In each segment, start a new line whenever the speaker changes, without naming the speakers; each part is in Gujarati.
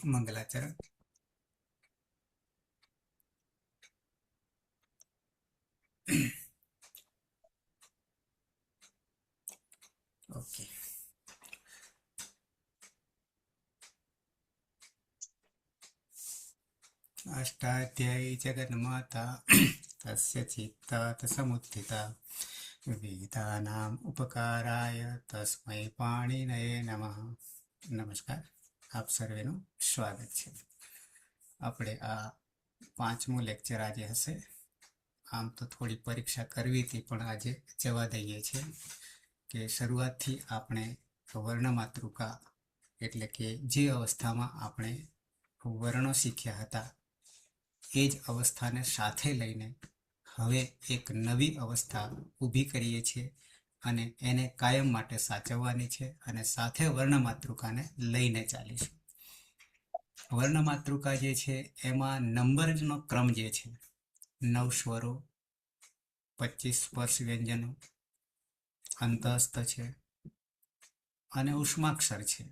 મંગલાચરણ. ઓકે. અષ્ટાધ્યાયી જગન્માતા તસ્ય ચિત્તાત સમુત્થિતા વેદાનામ ઉપકારાય તસ્મૈ પાણિનયે નમઃ. નમસ્કાર, આપ સર્વેનું સ્વાગત છે. આપણે આ 5મું લેક્ચર આજે હશે. આમ તો થોડી પરીક્ષા કરવી હતી, પણ આજે જવા દઈએ છીએ કે શરૂઆતથી આપણે વર્ણમાતૃકા એટલે કે જે અવસ્થામાં આપણે વર્ણો શીખ્યા હતા એ જ અવસ્થાને સાથે લઈને હવે એક નવી અવસ્થા ઊભી કરીએ છીએ અને એને કાયમ માટે સાચવવાની છે અને સાથે વર્ણમાતૃકાને લઈને ચાલીશું. વર્ણમાતૃકા જે છે એમાં નંબરનો ક્રમ જે છે 9 સ્વરો, 25 સ્પર્શ વ્યંજનો, અંતસ્થ છે અને ઉષ્માક્ષર છે.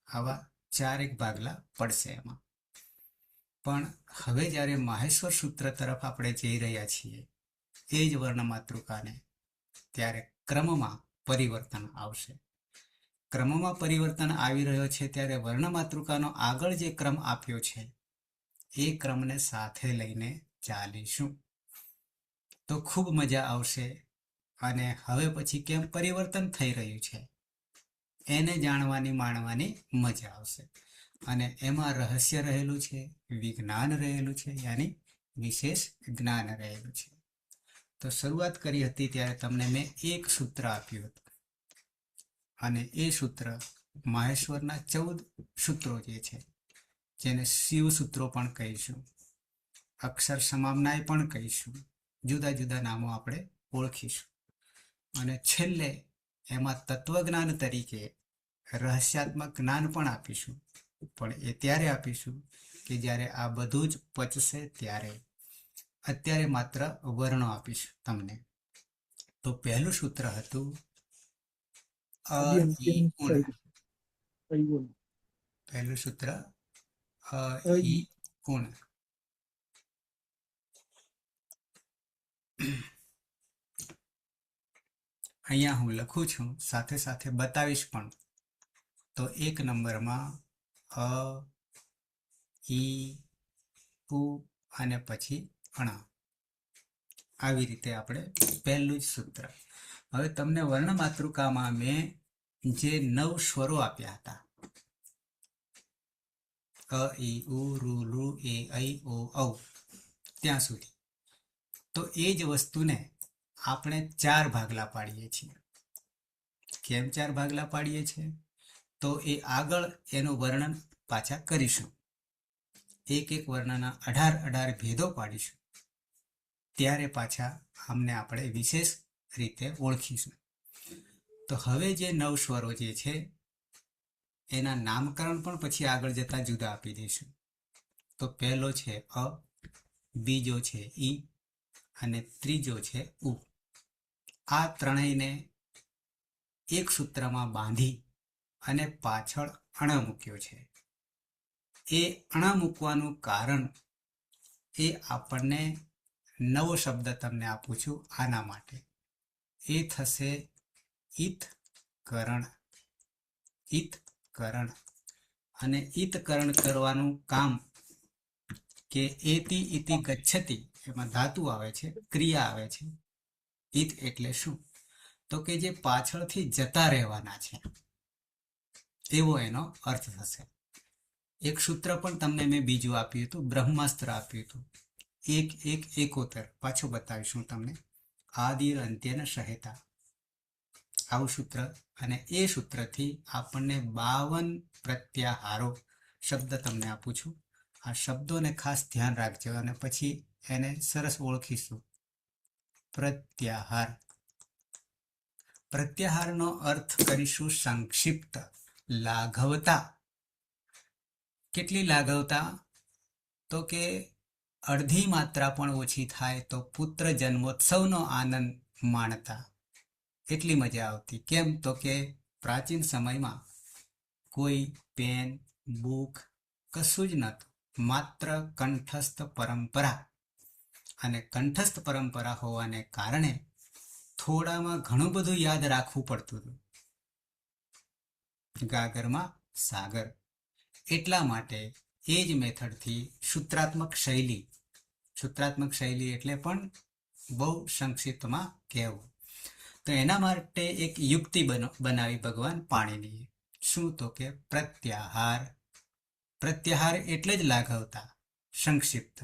આવા 4 ભાગલા પડશે એમાં. પણ હવે જ્યારે માહેશ્વર સૂત્ર તરફ આપણે જઈ રહ્યા છીએ એ જ વર્ણમાતૃકાને, ત્યારે ક્રમમાં પરિવર્તન આવશે. ક્રમમાં પરિવર્તન આવી રહ્યો છે ત્યારે વર્ણમાતૃકાનો આગળ જે ક્રમ આપ્યો છે એ ક્રમને સાથે લઈને ચાલીશું તો ખૂબ મજા આવશે. અને હવે પછી કેમ પરિવર્તન થઈ રહ્યું છે એને જાણવાની માણવાની મજા આવશે. અને એમાં રહસ્ય રહેલું છે, વિજ્ઞાન રહેલું છે, યાની વિશેષ જ્ઞાન રહેલું છે. તો શરૂઆત કરી હતી ત્યારે તમને મેં એક સૂત્ર આપ્યું હતું અને એ સૂત્ર માહેશ્વરના 14 સૂત્રો જે છે, જેને શિવ સૂત્રો પણ કહીશું, અક્ષર સમામનાય પણ કહીશું, જુદા જુદા નામો આપણે ઓળખીશું. અને છેલ્લે એમાં તત્વજ્ઞાન તરીકે રહસ્યાત્મક જ્ઞાન પણ આપીશું. પણ એ ત્યારે આપીશું કે જ્યારે આ બધું જ પચશે ત્યારે. અત્યારે માત્ર વર્ણો આપીશું તમને. તો પહેલું સૂત્ર હતું પહેલું સૂત્ર ઈ ઉણ. અહીંયા હું લખું છું, સાથે સાથે બતાવીશ પણ. તો 1 નંબરમાં અ, ઈ, ઉ અને પછી અણા. આવી રીતે આપણે પહેલું જ સૂત્ર. હવે તમને વર્ણમાતૃકામાં મેં જે 9 સ્વરો આપ્યા હતા, અ, ઈ, ઉ, રૂ, લુ, એ, ઐ, ઓ, ઔ, ત્યાં સુધી. તો એ જ વસ્તુને આપણે 4 ભાગલા પાડીએ છીએ. કેમ 4 ભાગલા પાડીએ છીએ? તો એ આગળ એનું વર્ણન પાછા કરીશું. એક એક વર્ણના 18 ભેદો પાડીશું, ત્યારે પાછા આમને આપણે વિશેષ રીતે ઓળખીશું. તો હવે જે 9 સ્વરો જે છે એના નામકરણ પણ પછી આગળ જતા જુદા આપી દઈશું. તો પહેલો છે અ, બીજો છે ઈ અને ત્રીજો છે ઉ. આ ત્રણેયને એક સૂત્રમાં બાંધી અને પાછળ અણ મૂક્યો છે. એ અણ મૂકવાનું કારણ એ આપણને નવો શબ્દ તમને આપું છું આના માટે. એ થશે ઈતકરણ. ઈતકરણ. અને ઈતકરણ કરવાનું કામ કે એતિ ઇતિ ગચ્છતિ, એમાં ધાતુ આવે છે, ક્રિયા આવે છે. ઈત એટલે શું? તો કે જે પાછળથી જતા રહેવાના છે, એવો એનો અર્થ થશે. એક સૂત્ર પણ તમને મેં બીજું આપ્યું હતું, બ્રહ્માસ્ત્ર આપ્યું હતું, 1-1-71. પાછું બતાવીશું તમને. આદિર અંત્યન સહેતા, આવું સૂત્ર. અને એ સૂત્રથી આપણને 52 પ્રત્યાહારો શબ્દ તમને આપું છું. આ શબ્દોને ખાસ ધ્યાન રાખજો અને પછી એને સરસ ઓળખીશું. પ્રત્યાહાર. પ્રત્યાહારનો અર્થ કરીશું સંક્ષિપ્ત, લાઘવતા. કેટલી લાઘવતા? તો કે અડધી માત્રા પણ ઓછી થાય તો પુત્ર જન્મોત્સવનો આનંદ માણતા. એટલી મજા આવતી. કેમ? તો કે પ્રાચીન સમયમાં કોઈ પેન, બુક કશું જ નહોતું, માત્ર કંઠસ્થ પરંપરા. અને કંઠસ્થ પરંપરા હોવાને કારણે થોડામાં ઘણું બધું યાદ રાખવું પડતું હતું. ગાગરમાં સાગર. એટલા માટે એ જ મેથડથી સૂત્રાત્મક શૈલી એટલે પણ બહુ સંક્ષિપ્તમાં કહેવું. તો એના માટે એક યુક્તિ બનાવી ભગવાન પાણિનીએ. શું? તો કે પ્રત્યાહાર એટલે જ લાઘવતા, સંક્ષિપ્ત.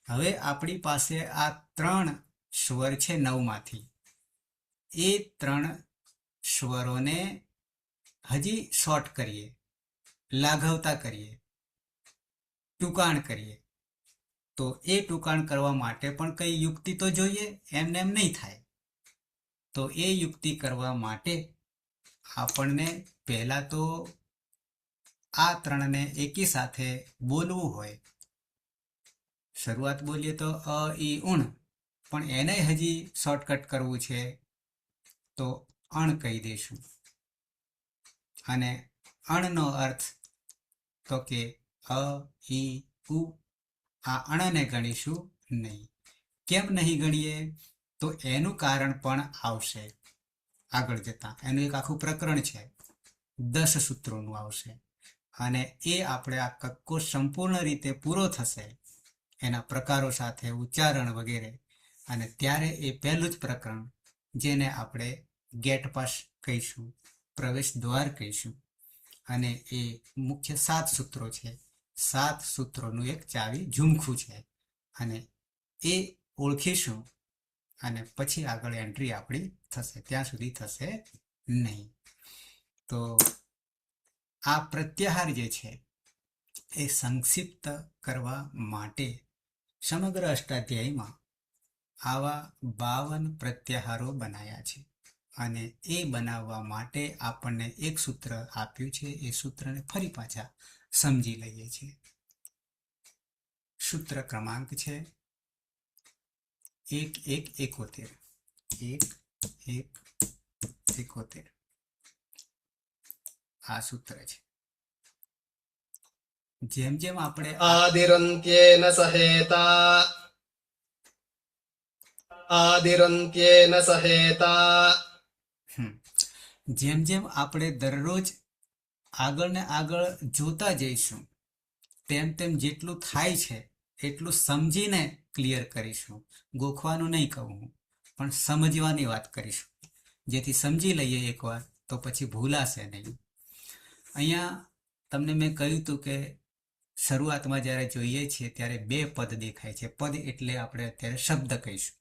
હવે આપણી પાસે આ 3 સ્વર છે 9 માંથી. એ 3 સ્વરોને હજી શોર્ટ કરીએ, લાઘવતા કરીએ, ટૂંકાણ કરીએ. તો એ ટૂંકાણ કરવા માટે પણ કઈ યુક્તિ તો જોઈએ, એમને એમ નહીં થાય. તો એ યુક્તિ કરવા માટે આપણને પહેલા તો આ 3ને એકી સાથે બોલવું હોય. શરૂઆત બોલીએ તો અ ઈ ઉણ, પણ એને હજી શોર્ટકટ કરવું છે તો અણ કહી દઈશું. અને અણનો અર્થ તો કે અ ઈ ઉ. આ અણને ગણીશું નહીં. કેમ નહીં ગણીએ? તો એનું કારણ પણ આવશે આગળ જતા. એનું એક આખું પ્રકરણ છે, 10 સૂત્રોનું આવશે. અને એ આપણે આ કક્કો સંપૂર્ણ રીતે પૂરો થશે એના પ્રકારો સાથે, ઉચ્ચારણ વગેરે. અને ત્યારે એ પહેલું જ પ્રકરણ, જેને આપણે ગેટ પાસ કહીશું, પ્રવેશ દ્વાર કહીશું. અને એ મુખ્ય 7 સૂત્રો છે. 7 સૂત્રોનું એક ચાવી ઝુમખું છે. અને એ ઓળખીશું અને પછી આગળ એન્ટ્રી આપણી થશે. ત્યાં સુધી થશે નહીં. તો આ પ્રત્યાહાર જે છે એ સંક્ષિપ્ત કરવા માટે સમગ્ર અષ્ટાધ્યાયીમાં આવા 52 પ્રત્યાહારો બનાવ્યા છે. અને એ બનાવવા માટે આપણને એક સૂત્ર આપ્યું છે. એ સૂત્રને ફરી પાછા સમજી લઈએ છીએ. સૂત્ર ક્રમાંક છે 1171. આ સૂત્ર છે. જેમ જેમ આપણે
આદિરંત્યેન સહેતા
જેમ જેમ આપણે દરરોજ આગળ ને આગળ જોતા જઈશું, તેમ તેમ જેટલું થાય છે એટલું સમજીને ક્લિયર કરીશું. ગોખવાનું નહીં કહું, પણ સમજવાની વાત કરીશું. જેથી સમજી લઈએ એકવાર તો પછી ભૂલાશે નહીં. અહીંયા તમને મેં કહ્યું હતું કે શરૂઆતમાં જ્યારે જોઈએ છીએ ત્યારે 2 પદ દેખાય છે. પદ એટલે આપણે અત્યારે શબ્દ કહીશું,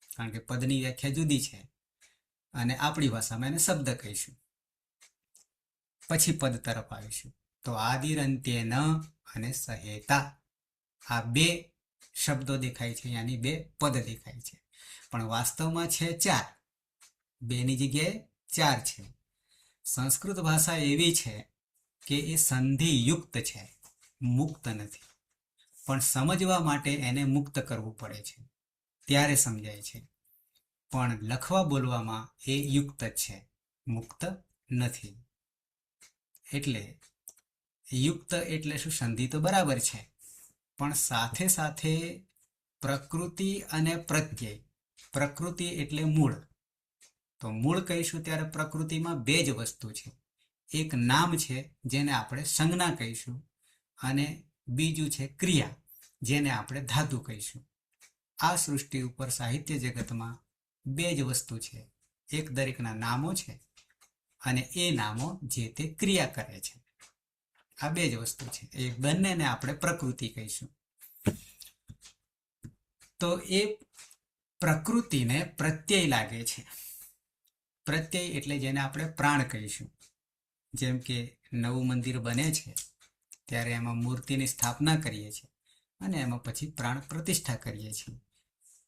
કારણ કે પદની વ્યાખ્યા જુદી છે. અને આપણી ભાષામાં એને શબ્દ કહીશું. પછી પદ તરફ આવીશું. તો આદિર અંત્ય ન અને સહેતા, આ 2 શબ્દો દેખાય છે, યાની 2 પદ દેખાય છે. પણ વાસ્તવમાં છે 4. 2ની જગ્યાએ 4 છે. સંસ્કૃત ભાષા એવી છે કે એ સંધિયુક્ત છે, મુક્ત નથી. પણ સમજવા માટે એને મુક્ત કરવું પડે છે, ત્યારે સમજાય છે. પણ લખવા બોલવામાં એ યુક્ત જ છે, મુક્ત નથી. એટલે યુક્ત એટલે શું? સંધિ તો બરાબર છે, પણ સાથે સાથે પ્રકૃતિ અને પ્રત્યય. પ્રકૃતિ એટલે મૂળ. તો મૂળ કહીશું ત્યારે પ્રકૃતિમાં 2 જ વસ્તુ છે. એક નામ છે જેને આપણે સંજ્ઞા કહીશું, અને બીજું છે ક્રિયા, જેને આપણે ધાતુ કહીશું. આ સૃષ્ટિ ઉપર સાહિત્ય જગતમાં 2 જ વસ્તુ છે. એક દરેકના નામો છે, અને એ નામો જે તે ક્રિયા કરે છે. આ 2 જ વસ્તુ છે. એ બંનેને આપણે પ્રકૃતિ કહીશું. તો એ પ્રકૃતિને પ્રત્યય લાગે છે. પ્રત્યય એટલે જેને આપણે પ્રાણ કહીશું. જેમ કે નવું મંદિર બને છે ત્યારે એમાં મૂર્તિની સ્થાપના કરીએ છીએ અને એમાં પછી પ્રાણ પ્રતિષ્ઠા કરીએ છીએ.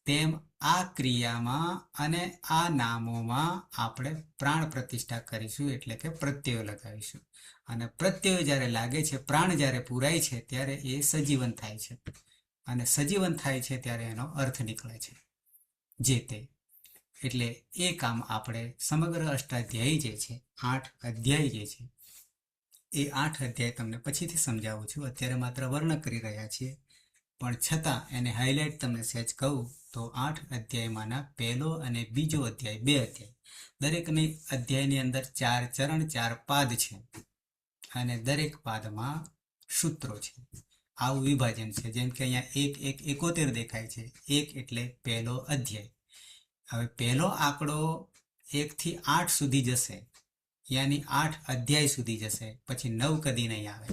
તેમ આ ક્રિયામાં અને આ નામોમાં આપણે પ્રાણ પ્રતિષ્ઠા કરીશું, એટલે કે પ્રત્યયો લગાવીશું. અને પ્રત્યયો જ્યારે લાગે છે, પ્રાણ જ્યારે પૂરાય છે, ત્યારે એ સજીવન થાય છે. અને સજીવન થાય છે ત્યારે એનો અર્થ નીકળે છે જે તે. એટલે એ કામ આપણે સમગ્ર અષ્ટાધ્યાયી જે છે, 8 અધ્યાય જે છે, એ 8 અધ્યાય તમને પછીથી સમજાવું છું. અત્યારે માત્ર વર્ણન કરી રહ્યા છીએ, પણ છતાં એને હાઇલાઇટ તમને સહેજ કહું તો 8 અધ્યાયમાંના પહેલો અને બીજો અધ્યાય, 2 અધ્યાય, દરેકની અધ્યાયની અંદર 4 ચરણ 4 પાદ છે અને દરેક પાદમાં સૂત્રો છે. આવું વિભાજન છે. જેમ કે અહીંયા 1 1 71 દેખાય છે. 1 એટલે પહેલો અધ્યાય. હવે પહેલો આંકડો 1 થી 8 સુધી જશે, યાની 8 અધ્યાય સુધી જશે, પછી 9 કદી નહીં આવે.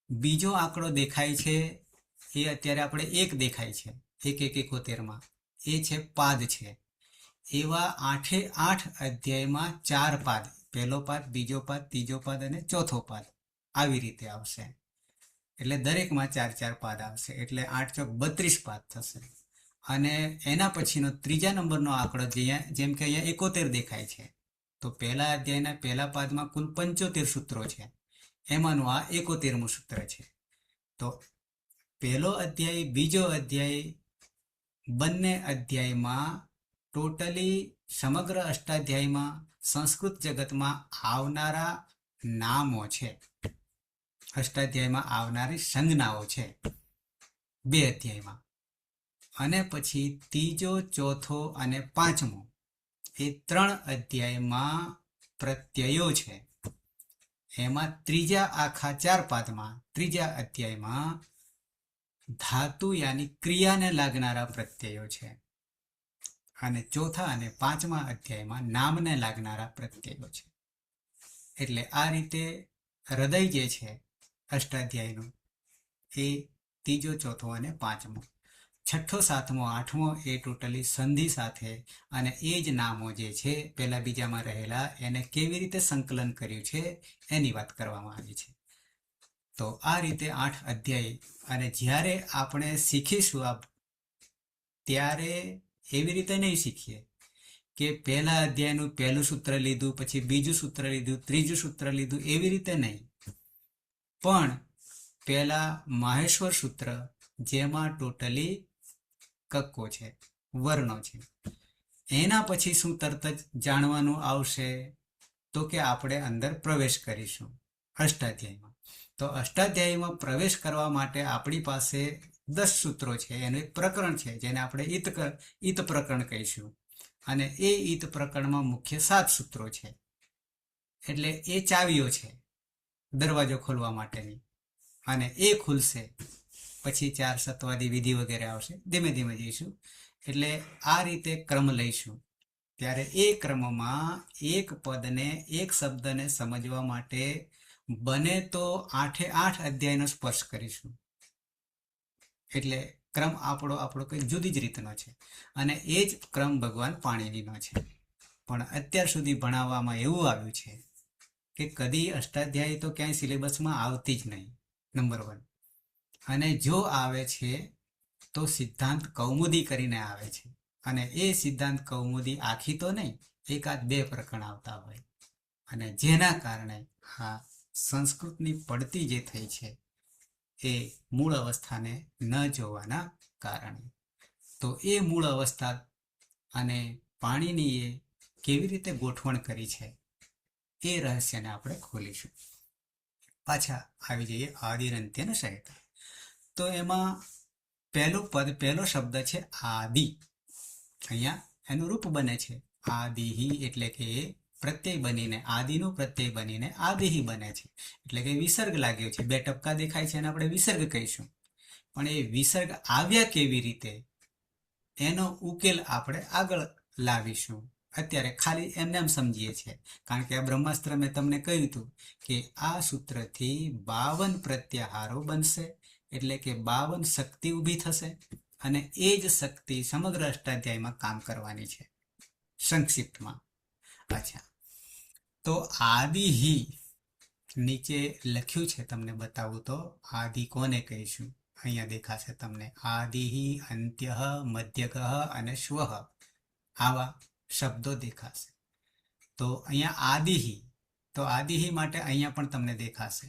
બીજો આંકડો દેખાય છે એ અત્યારે આપણે 1 દેખાય છે 1 1 71માં, એ છે પાદ છે. એવા 8 8 અધ્યાયમાં 4 પાદ, પહેલો પાદ, બીજો પાદ, ત્રીજો પાદ અને ચોથો પાદ આવી રીતે આવશે. એટલે દરેકમાં 4 4 પાદ આવશે, એટલે 8 ચોક 32 પાદ થશે. અને એના પછીનો ત્રીજા નંબરનો આંકડો જેમ કે અહીંયા 71 દેખાય છે, તો પહેલા અધ્યાયના પહેલા પાદમાં કુલ 75 સૂત્રો છે, એમાંનું આ 71મું સૂત્ર છે. તો પહેલો અધ્યાય, બીજો અધ્યાય, બંને અધ્યાયમાં ટોટલી સમગ્ર અષ્ટાધ્યાયમાં સંસ્કૃત જગતમાં આવનારા નામો છે, અષ્ટાધ્યાયમાં આવનારી સંજ્ઞાઓ છે 2 અધ્યાયમાં. અને પછી ત્રીજો, ચોથો અને પાંચમો એ 3 અધ્યાયમાં પ્રત્યયો છે. એમાં ત્રીજા આખા 4 પાદમાં, ત્રીજા અધ્યાયમાં ધાતુ યાની ક્રિયાને લાગનારા પ્રત્યયો છે. અને ચોથા અને પાંચમા અધ્યાયમાં નામને લાગનારા પ્રત્યયો છે. એટલે આ રીતે હૃદય જે છે અષ્ટાધ્યાયનું એ ત્રીજો, ચોથો અને પાંચમો. છઠ્ઠો, સાતમો, આઠમો એ ટોટલી સંધિ સાથે અને એ જ નામો જે છે પહેલા બીજામાં રહેલા એને કેવી રીતે સંકલન કર્યું છે એની વાત કરવામાં આવી છે. તો આ રીતે 8 અધ્યાય. અને જ્યારે આપણે શીખીશું ત્યારે એવી રીતે નહીં શીખીએ કે પહેલા અધ્યાયનું પહેલું સૂત્ર લીધું, પછી બીજું સૂત્ર લીધું, ત્રીજું સૂત્ર લીધું, એવી રીતે નહીં. પણ પહેલા માહેશ્વર સૂત્ર, જેમાં ટોટલી કક્કો છે, વર્ણો છે, એના પછી શું તરત જ જાણવાનું આવશે તો કે આપણે અંદર પ્રવેશ કરીશું અષ્ટાધ્યાયમાં. તો અષ્ટાધ્યાયમાં પ્રવેશ કરવા માટે આપણી પાસે 10 સૂત્રો છે, એનું એક પ્રકરણ છે જેને આપણે ઈત પ્રકરણ કહીશું. અને એ ઈત પ્રકરણમાં મુખ્ય 7 સૂત્રો છે. એટલે એ ચાવીઓ છે દરવાજો ખોલવા માટેની. અને એ ખુલશે પછી 4 સત્વાદી વિધિ વગેરે આવશે, ધીમે ધીમે જઈશું. એટલે આ રીતે ક્રમ લઈશું. ત્યારે એ ક્રમમાં એક પદને, એક શબ્દને સમજવા માટે બને તો 8 8 અધ્યાયનો સ્પર્શ કરીશું. એટલે ક્રમ આપણો કંઈક જુદી જ રીતનો છે. અને એ જ ક્રમ ભગવાન પાણિનીનો છે. પણ અત્યાર સુધી ભણાવવામાં એવું આવ્યું છે કે કદી અષ્ટાધ્યાયી તો ક્યાંય સિલેબસમાં આવતી જ નહીં, નંબર 1. અને જો આવે છે તો સિદ્ધાંત કૌમુદી કરીને આવે છે. અને એ સિદ્ધાંત કૌમુદી આખી તો નહીં, 1-2 પ્રકરણ આવતા હોય. અને જેના કારણે હા સંસ્કૃતની પડતી જે થઈ છે એ મૂળ અવસ્થાને ન જોવાના કારણે. તો એ મૂળ અવસ્થા અને પાણિનીએ કેવી રીતે ગોઠવણ કરી છે એ રહસ્યને આપણે ખોલીશું. પાછા આવી જઈએ આદિરંત્યન સહિતા. તો એમાં પહેલો શબ્દ છે આદિ. અહીંયા એનું રૂપ બને છે આદિહી, એટલે કે પ્રત્યય બનીને, આદિનું પ્રત્યય બનીને આદિહી બને છે. એટલે કે વિસર્ગ લાગ્યો છે, 2 ટપકા દેખાય છે એને આપણે વિસર્ગ કહીશું. પણ એ વિસર્ગ આવ્યા કેવી રીતે એનો ઉકેલ આપણે આગળ લાવીશું. અત્યારે ખાલી એમને એમ સમજીએ છીએ, કારણ કે આ બ્રહ્માસ્ત્ર મેં તમને કહ્યું હતું કે આ સૂત્રથી 52 પ્રત્યાહારો બનશે. એટલે કે 52 શક્તિ ઊભી થશે અને એ જ શક્તિ સમગ્ર અષ્ટાધ્યાયમાં કામ કરવાની છે સંક્ષિપ્તમાં. અચ્છા, તો આદિહી નીચે લખ્યું છે, તમને બતાવું તો આદિ કોને કહીશું અહીંયા દેખાશે તમને. આદિહી, અંત્યઃ, મધ્યકઃ અને શ્વઃ, આવા શબ્દો દેખાશે. તો અહીંયા આદિહી, તો આદિહી માટે અહીંયા પણ તમને દેખાશે,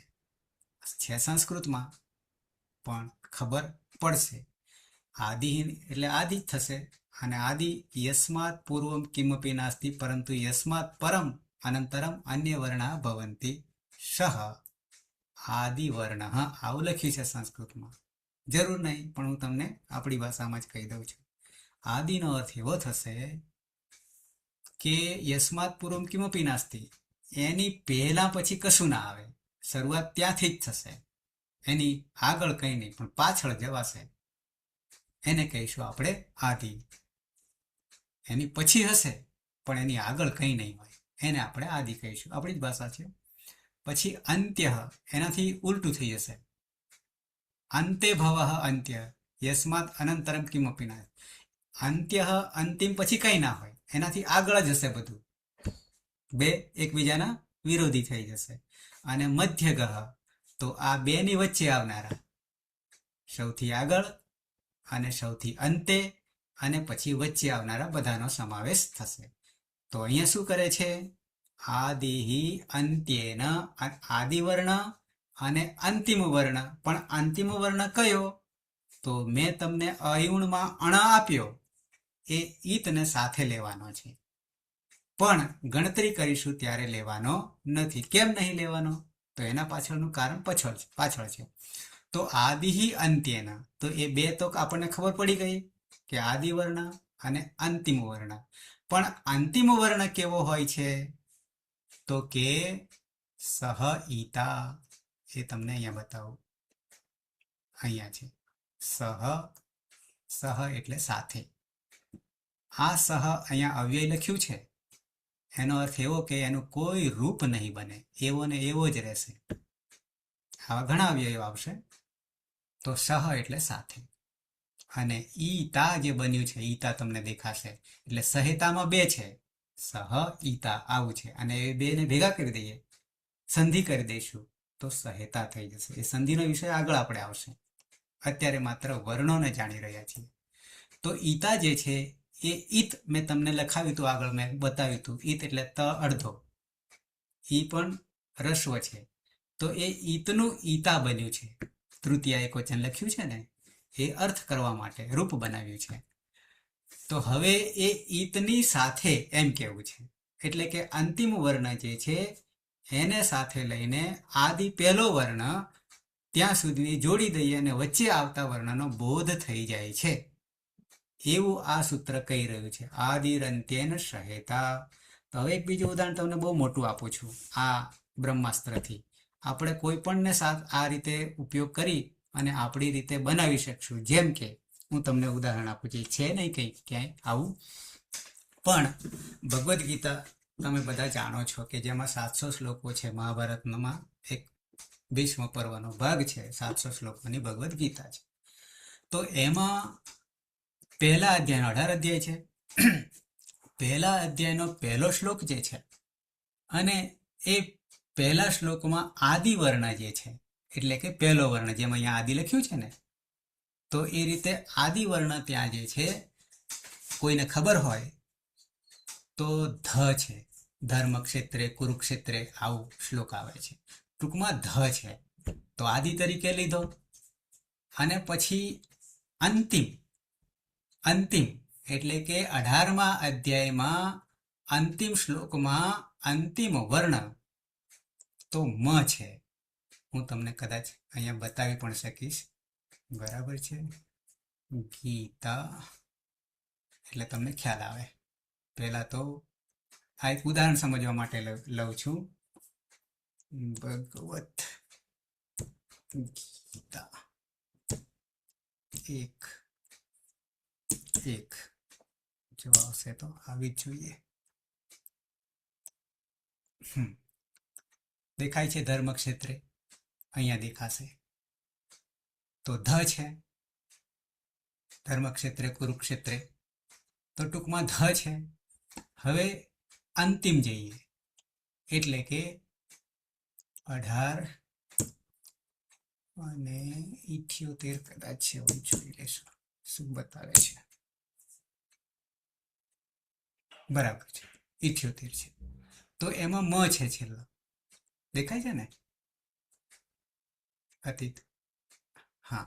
છે સંસ્કૃતમાં પણ ખબર પડશે. આદિહી એટલે આદિ જ થશે. અને આદિ યસ્માત પૂર્વમ કિમપી નાસ્તિ પરંતુ યસ્માત પરમ અનંતરમ અન્ય વર્ણા ભવંતી શહ આદિવર્ણ આવું લખ્યું છે સંસ્કૃતમાં. જરૂર નહીં, પણ હું તમને આપણી ભાષામાં જ કહી દઉં છું. આદિનો અર્થ એવો થશે કે યસ્માત પૂર્વમ કિમપી નાસ્તિ, એની પહેલા પછી કશું ના આવે, શરૂઆત ત્યાંથી જ થશે. એની આગળ કંઈ નહીં, પણ પાછળ જવાશે, એને કહીશું આપણે આદિ. એની પછી હશે પણ એની આગળ કંઈ નહીં હોય, એને આપણે આદિ કહીશું. આપણી જ ભાષા છે. પછી અંત્ય, એનાથી ઉલટું થઈ જશે. અંતે ભવ અંત્ય યસ્માત અનંતરમ કિમપી ના, અંત્ય અંતિમ પછી કંઈ ના હોય, એનાથી આગળ જ હશે બધું. બે એકબીજાના વિરોધી થઈ જશે. અને મધ્યગહ, તો આ બેની વચ્ચે આવનારા, સૌથી આગળ અને સૌથી અંતે અને પછી વચ્ચે આવનારા બધાનો સમાવેશ થશે. તો અહીંયા શું કરે છે? આદિ અંત્યેન, આદિવર્ણ અને અંતિમ વર્ણ. પણ અંતિમ વર્ણ કયો? તો મેં તમને અયુણમાં અણ આપ્યો, એ ઈતને સાથે લેવાનો છે, પણ ગણતરી કરીશું ત્યારે લેવાનો નથી. કેમ નહીં લેવાનો? તો એના પાછળનું કારણ પાછળ છે. તો આદિ અંત્યેન, તો એ બે તો આપણને ખબર પડી ગઈ કે આદિવર્ણ અને અંતિમ વર્ણ. પણ અંતિમ વર્ણ કેવો હોય છે? તો કે સહ ઈતા. એ તમને અહીંયા બતાવું. અહીંયા છે સહ એટલે સાથે. આ સહ અહીંયા અવ્યય લખ્યું છે, એનો અર્થ એવો કે એનું કોઈ રૂપ નહીં બને, એવો ને એવો જ રહેશે. આવા ઘણા અવ્યયો આવશે. તો સહ એટલે સાથે. અને ઈતા જે બન્યું છે, ઈતા તમને દેખાશે, એટલે સહેતામાં બે છે, સહ ઈતા આવું છે. અને એ બે ને ભેગા કરી દઈએ, સંધિ કરી દઈશું, તો સહેતા થઈ જશે. એ સંધિનો વિષય આગળ આપણે આવશે. અત્યારે માત્ર વર્ણોને જાણી રહ્યા છીએ. તો ઈતા જે છે એ ઈત મેં તમને લખાવ્યું હતું, આગળ મેં બતાવ્યું હતું. ઈત એટલે ત અડધો, ઈ પણ રસ્વ છે. તો એ ઈતનું ઈતા બન્યું છે. તૃતીયા એકવચન લખ્યું છે ને, એ અર્થ કરવા માટે રૂપ બનાવ્યું છે. તો હવે એ ઈતની સાથે એમ કેવું છે, એટલે કે અંતિમ વર્ણ જે છે એને સાથે લઈને આદિ પહેલો વર્ણ ત્યાં સુધી જોડી દઈએ અને વચ્ચે આવતા વર્ણનો બોધ થઈ જાય છે, એવું આ સૂત્ર કહી રહ્યું છે. આદિરંત્યેન સહેતા. તો હવે એક બીજું ઉદાહરણ તમને બહુ મોટું આપું છું. આ બ્રહ્માસ્ત્રથી આપણે કોઈ પણને સાથ આ રીતે ઉપયોગ કરી અને આપણી રીતે બનાવી શકશું. જેમ કે હું તમને ઉદાહરણ આપું છું, છે નહીં કંઈ ક્યાંય આવું, પણ ભગવદ્ ગીતા તમે બધા જાણો છો કે જેમાં 700 શ્લોકો છે. મહાભારતમાં એક ભીષ્મ પર્વનો ભાગ છે, 700 શ્લોકોની ભગવદ્ ગીતા છે. તો એમાં પહેલા અધ્યાયનો 18 અધ્યાય છે. પહેલા અધ્યાયનો પહેલો શ્લોક જે છે, અને એ પહેલા શ્લોકમાં આદિ વર્ણ જે છે, એટલે કે પહેલો વર્ણ, જેમ અહીંયા આદિ લખ્યું છે ને, તો એ રીતે આદિ વર્ણ ત્યાં જે છે, કોઈને ખબર હોય તો ધ છે. ધર્મ ક્ષેત્રે કુરુક્ષેત્રે આવું શ્લોક આવે છે. ટૂંકમાં ધ છે, તો આદિ તરીકે લીધો. અને પછી અંતિમ એટલે કે 18મા અધ્યાયમાં અંતિમ શ્લોકમાં અંતિમ વર્ણ તો મ છે. હું તમને કદાચ અહીંયા બતાવી પણ શકીશ. બરાબર છે. ગીતા એટલે તમને ખ્યાલ આવે. પહેલા તો આ એક ઉદાહરણ સમજવા માટે લઉં છું. ભગવત ગીતા એક જો આવશે તો આવી જ જોઈએ. દેખાય છે ધર્મ ક્ષેત્રે, અહીંયા દેખાશે. તો ધ છે. ધર્મ ક્ષેત્રે કુરુક્ષેત્રે, તો ટૂંકમાં ધ છે. હવે અંતિમ જઈએ, એટલે કે 18 અને 78 કદાચ છે, જોઈ લેશું શું બતાવે છે. બરાબર છે, 78 છે. તો એમાં મ છે છેલ્લો, દેખાય છે ને, અતીત. હા,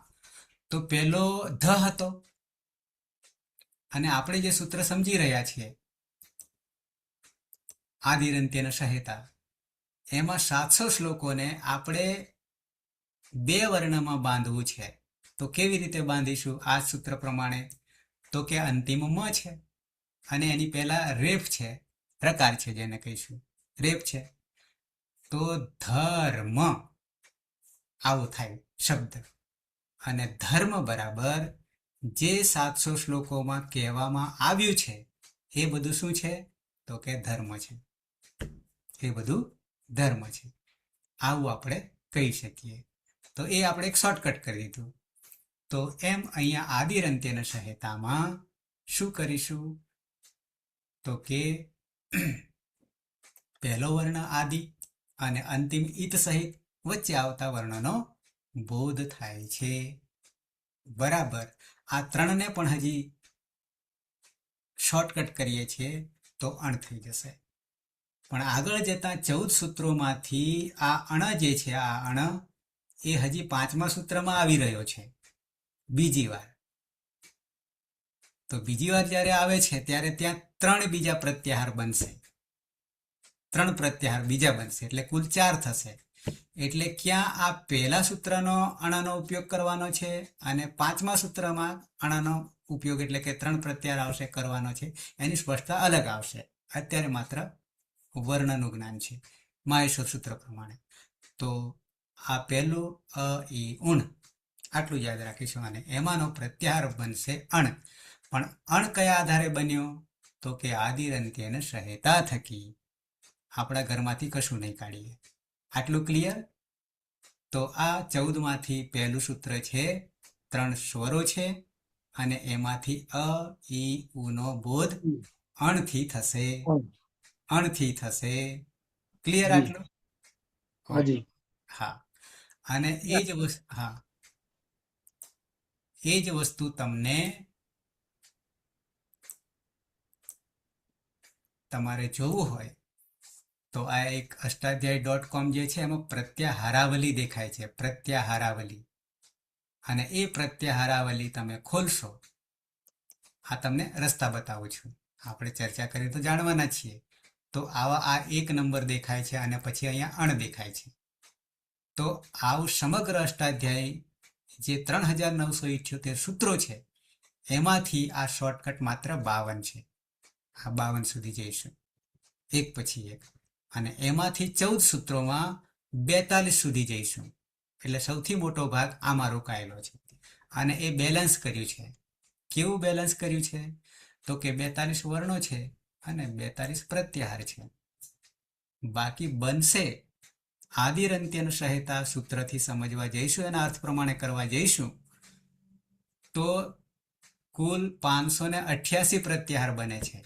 તો પેલો ધ હતો, અને આપણે જે સૂત્ર સમજી રહ્યા છીએ આદિરંત્યેન સહેતા, એમાં 700 શ્લોકોને આપણે 2 વર્ણમાં બાંધવું છે. તો કેવી રીતે બાંધીશું આ સૂત્ર પ્રમાણે? તો કે અંતિમ મ છે અને એની પહેલા રેફ છે, પ્રકાર છે, જેને કહીશું રેફ છે. તો ધર્મ આવો થાય શબ્દ, અને ધર્મ બરાબર જે 700 શ્લોકોમાં કહેવામાં આવ્યું છે એ બધું શું છે? તો કે ધર્મ છે. એ બધું ધર્મ છે, આવું આપણે કહી શકીએ. તો એ આપણે એક શોર્ટકટ કરી દીધું. તો એમ અહીંયા આદિરંત્યન સંહિતામાં શું કરીશું? તો કે પહેલો વર્ણ આદિ અને અંતિમ ઈત સહિત વચ્ચે આવતા વર્ણનો બોધ થાય છે. બરાબર. આ ત્રણને પણ હજી શોર્ટકટ કરીએ છીએ તો અણ થઈ જશે. પણ આગળ જતા 14 સૂત્રોમાંથી આ અણ જે છે, આ અણ એ હજી 5મા સૂત્રમાં આવી રહ્યો છે બીજી વાર. તો બીજી વાર જ્યારે આવે છે ત્યારે ત્યાં 3 બીજા પ્રત્યાહાર બનશે, 3 પ્રત્યાહાર બીજા બનશે, એટલે કુલ 4 થશે. એટલે ક્યાં આ પહેલા સૂત્રનો અણનો ઉપયોગ કરવાનો છે અને 5મા સૂત્રમાં અણનો ઉપયોગ એટલે કે 3 પ્રત્યાહાર આવશે કરવાનો છે, એની સ્પષ્ટતા અલગ આવશે. અત્યારે માત્ર વર્ણનું જ્ઞાન છે માહેશ્વર સૂત્ર પ્રમાણે. તો આ પહેલું અ ઈ ઉણ આટલું યાદ રાખીશું, અને એમાંનો પ્રત્યાહાર બનશે અણ. પણ અણ કયા આધારે બન્યો? તો કે આદિરંત્યન સંહિતા થકી. આપણા ઘરમાંથી કશું નહીં કાઢીએ. આટલું ક્લિયર? તો આ 14માંથી પહેલું સૂત્ર છે, 3 સ્વરો છે અને એમાંથી અ ઈ ઉનો બોધ અણથી થશે. અણથી થશે. ક્લિયર આટલું? હા. અને એ જ વસ્તુ, હા, એ જ વસ્તુ તમને તમારે જોવું હોય તો આ એક અષ્ટાધ્યાય.com જે છે એમાં પ્રત્યાહારાવલી દેખાય છે, પ્રત્યાહારાવલી. અને એ પ્રત્યાહારાવલી તમે ખોલશો. આ તમને રસ્તા બતાવું છું, આપણે ચર્ચા કરી તો જાણવાના છીએ. તો આવા આ 1 નંબર દેખાય છે અને પછી અહીંયા અણ દેખાય છે. તો આવું સમગ્ર અષ્ટાધ્યાય જે 3978 સૂત્રો છે એમાંથી આ શોર્ટકટ માત્ર 52 છે. આ 52 સુધી જઈશું એક પછી એક, અને એમાંથી 14 સૂત્રોમાં 42 સુધી જઈશું. એટલે સૌથી મોટો ભાગ આમાં રોકાયેલો છે. અને એ બેલેન્સ કર્યું છે. કેવું બેલેન્સ કર્યું છે? તો કે 42 વર્ણો છે અને 42 પ્રત્યાહાર છે. બાકી બનશે આદિરંત્યન સંહિતા સૂત્રથી સમજવા જઈશું, એના અર્થ પ્રમાણે કરવા જઈશું તો કુલ 588 પ્રત્યાહાર બને છે.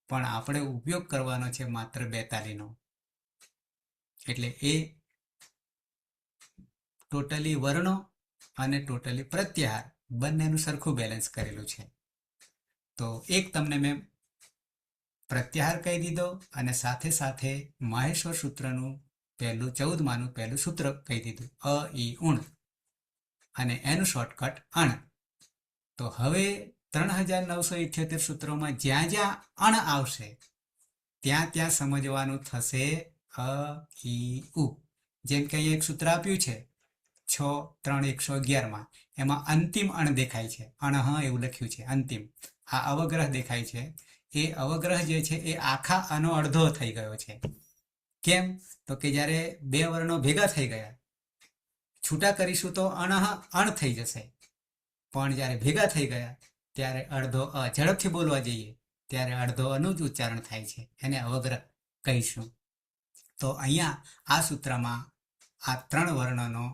પણ આપણે ઉપયોગ કરવાનો છે માત્ર 42નો. એટલે એ ટોટલી વર્ણો અને ટોટલી પ્રત્યાહાર બંનેનું સરખું બેલેન્સ કરેલું છે. તો એક તમને મેં પ્રત્યાહાર કહી દીધો અને સાથે સાથે માહેશ્વર સૂત્રનું પહેલું 14માનું પહેલું સૂત્ર કહી દીધું, અ ઈ ઉણ, અને એનું શોર્ટકટ અણ. તો હવે 3978 સૂત્રોમાં જ્યાં જ્યાં અણ આવશે ત્યાં ત્યાં સમજવાનું થશે અ ઈ ઉ. જેમ કે અહીંયા એક સૂત્ર આપ્યું છે 6-3-111માં, એમાં અંતિમ અણ દેખાય છે, અણહ એવું લખ્યું છે અંતિમ. આ અવગ્રહ દેખાય છે. એ અવગ્રહ જે છે એ આખા આનો અડધો થઈ ગયો છે. કેમ? તો કે જ્યારે 2 વર્ણો ભેગા થઈ ગયા, છૂટા કરીશું તો અણહ અણ થઈ જશે, પણ જ્યારે ભેગા થઈ ગયા ત્યારે અડધો અ. ઝડપથી બોલવા જઈએ ત્યારે અડધો અનું જ ઉચ્ચારણ થાય છે, એને અવગ્રહ કહીશું. તો અહીંયા આ સૂત્રમાં આ 3 વર્ણનો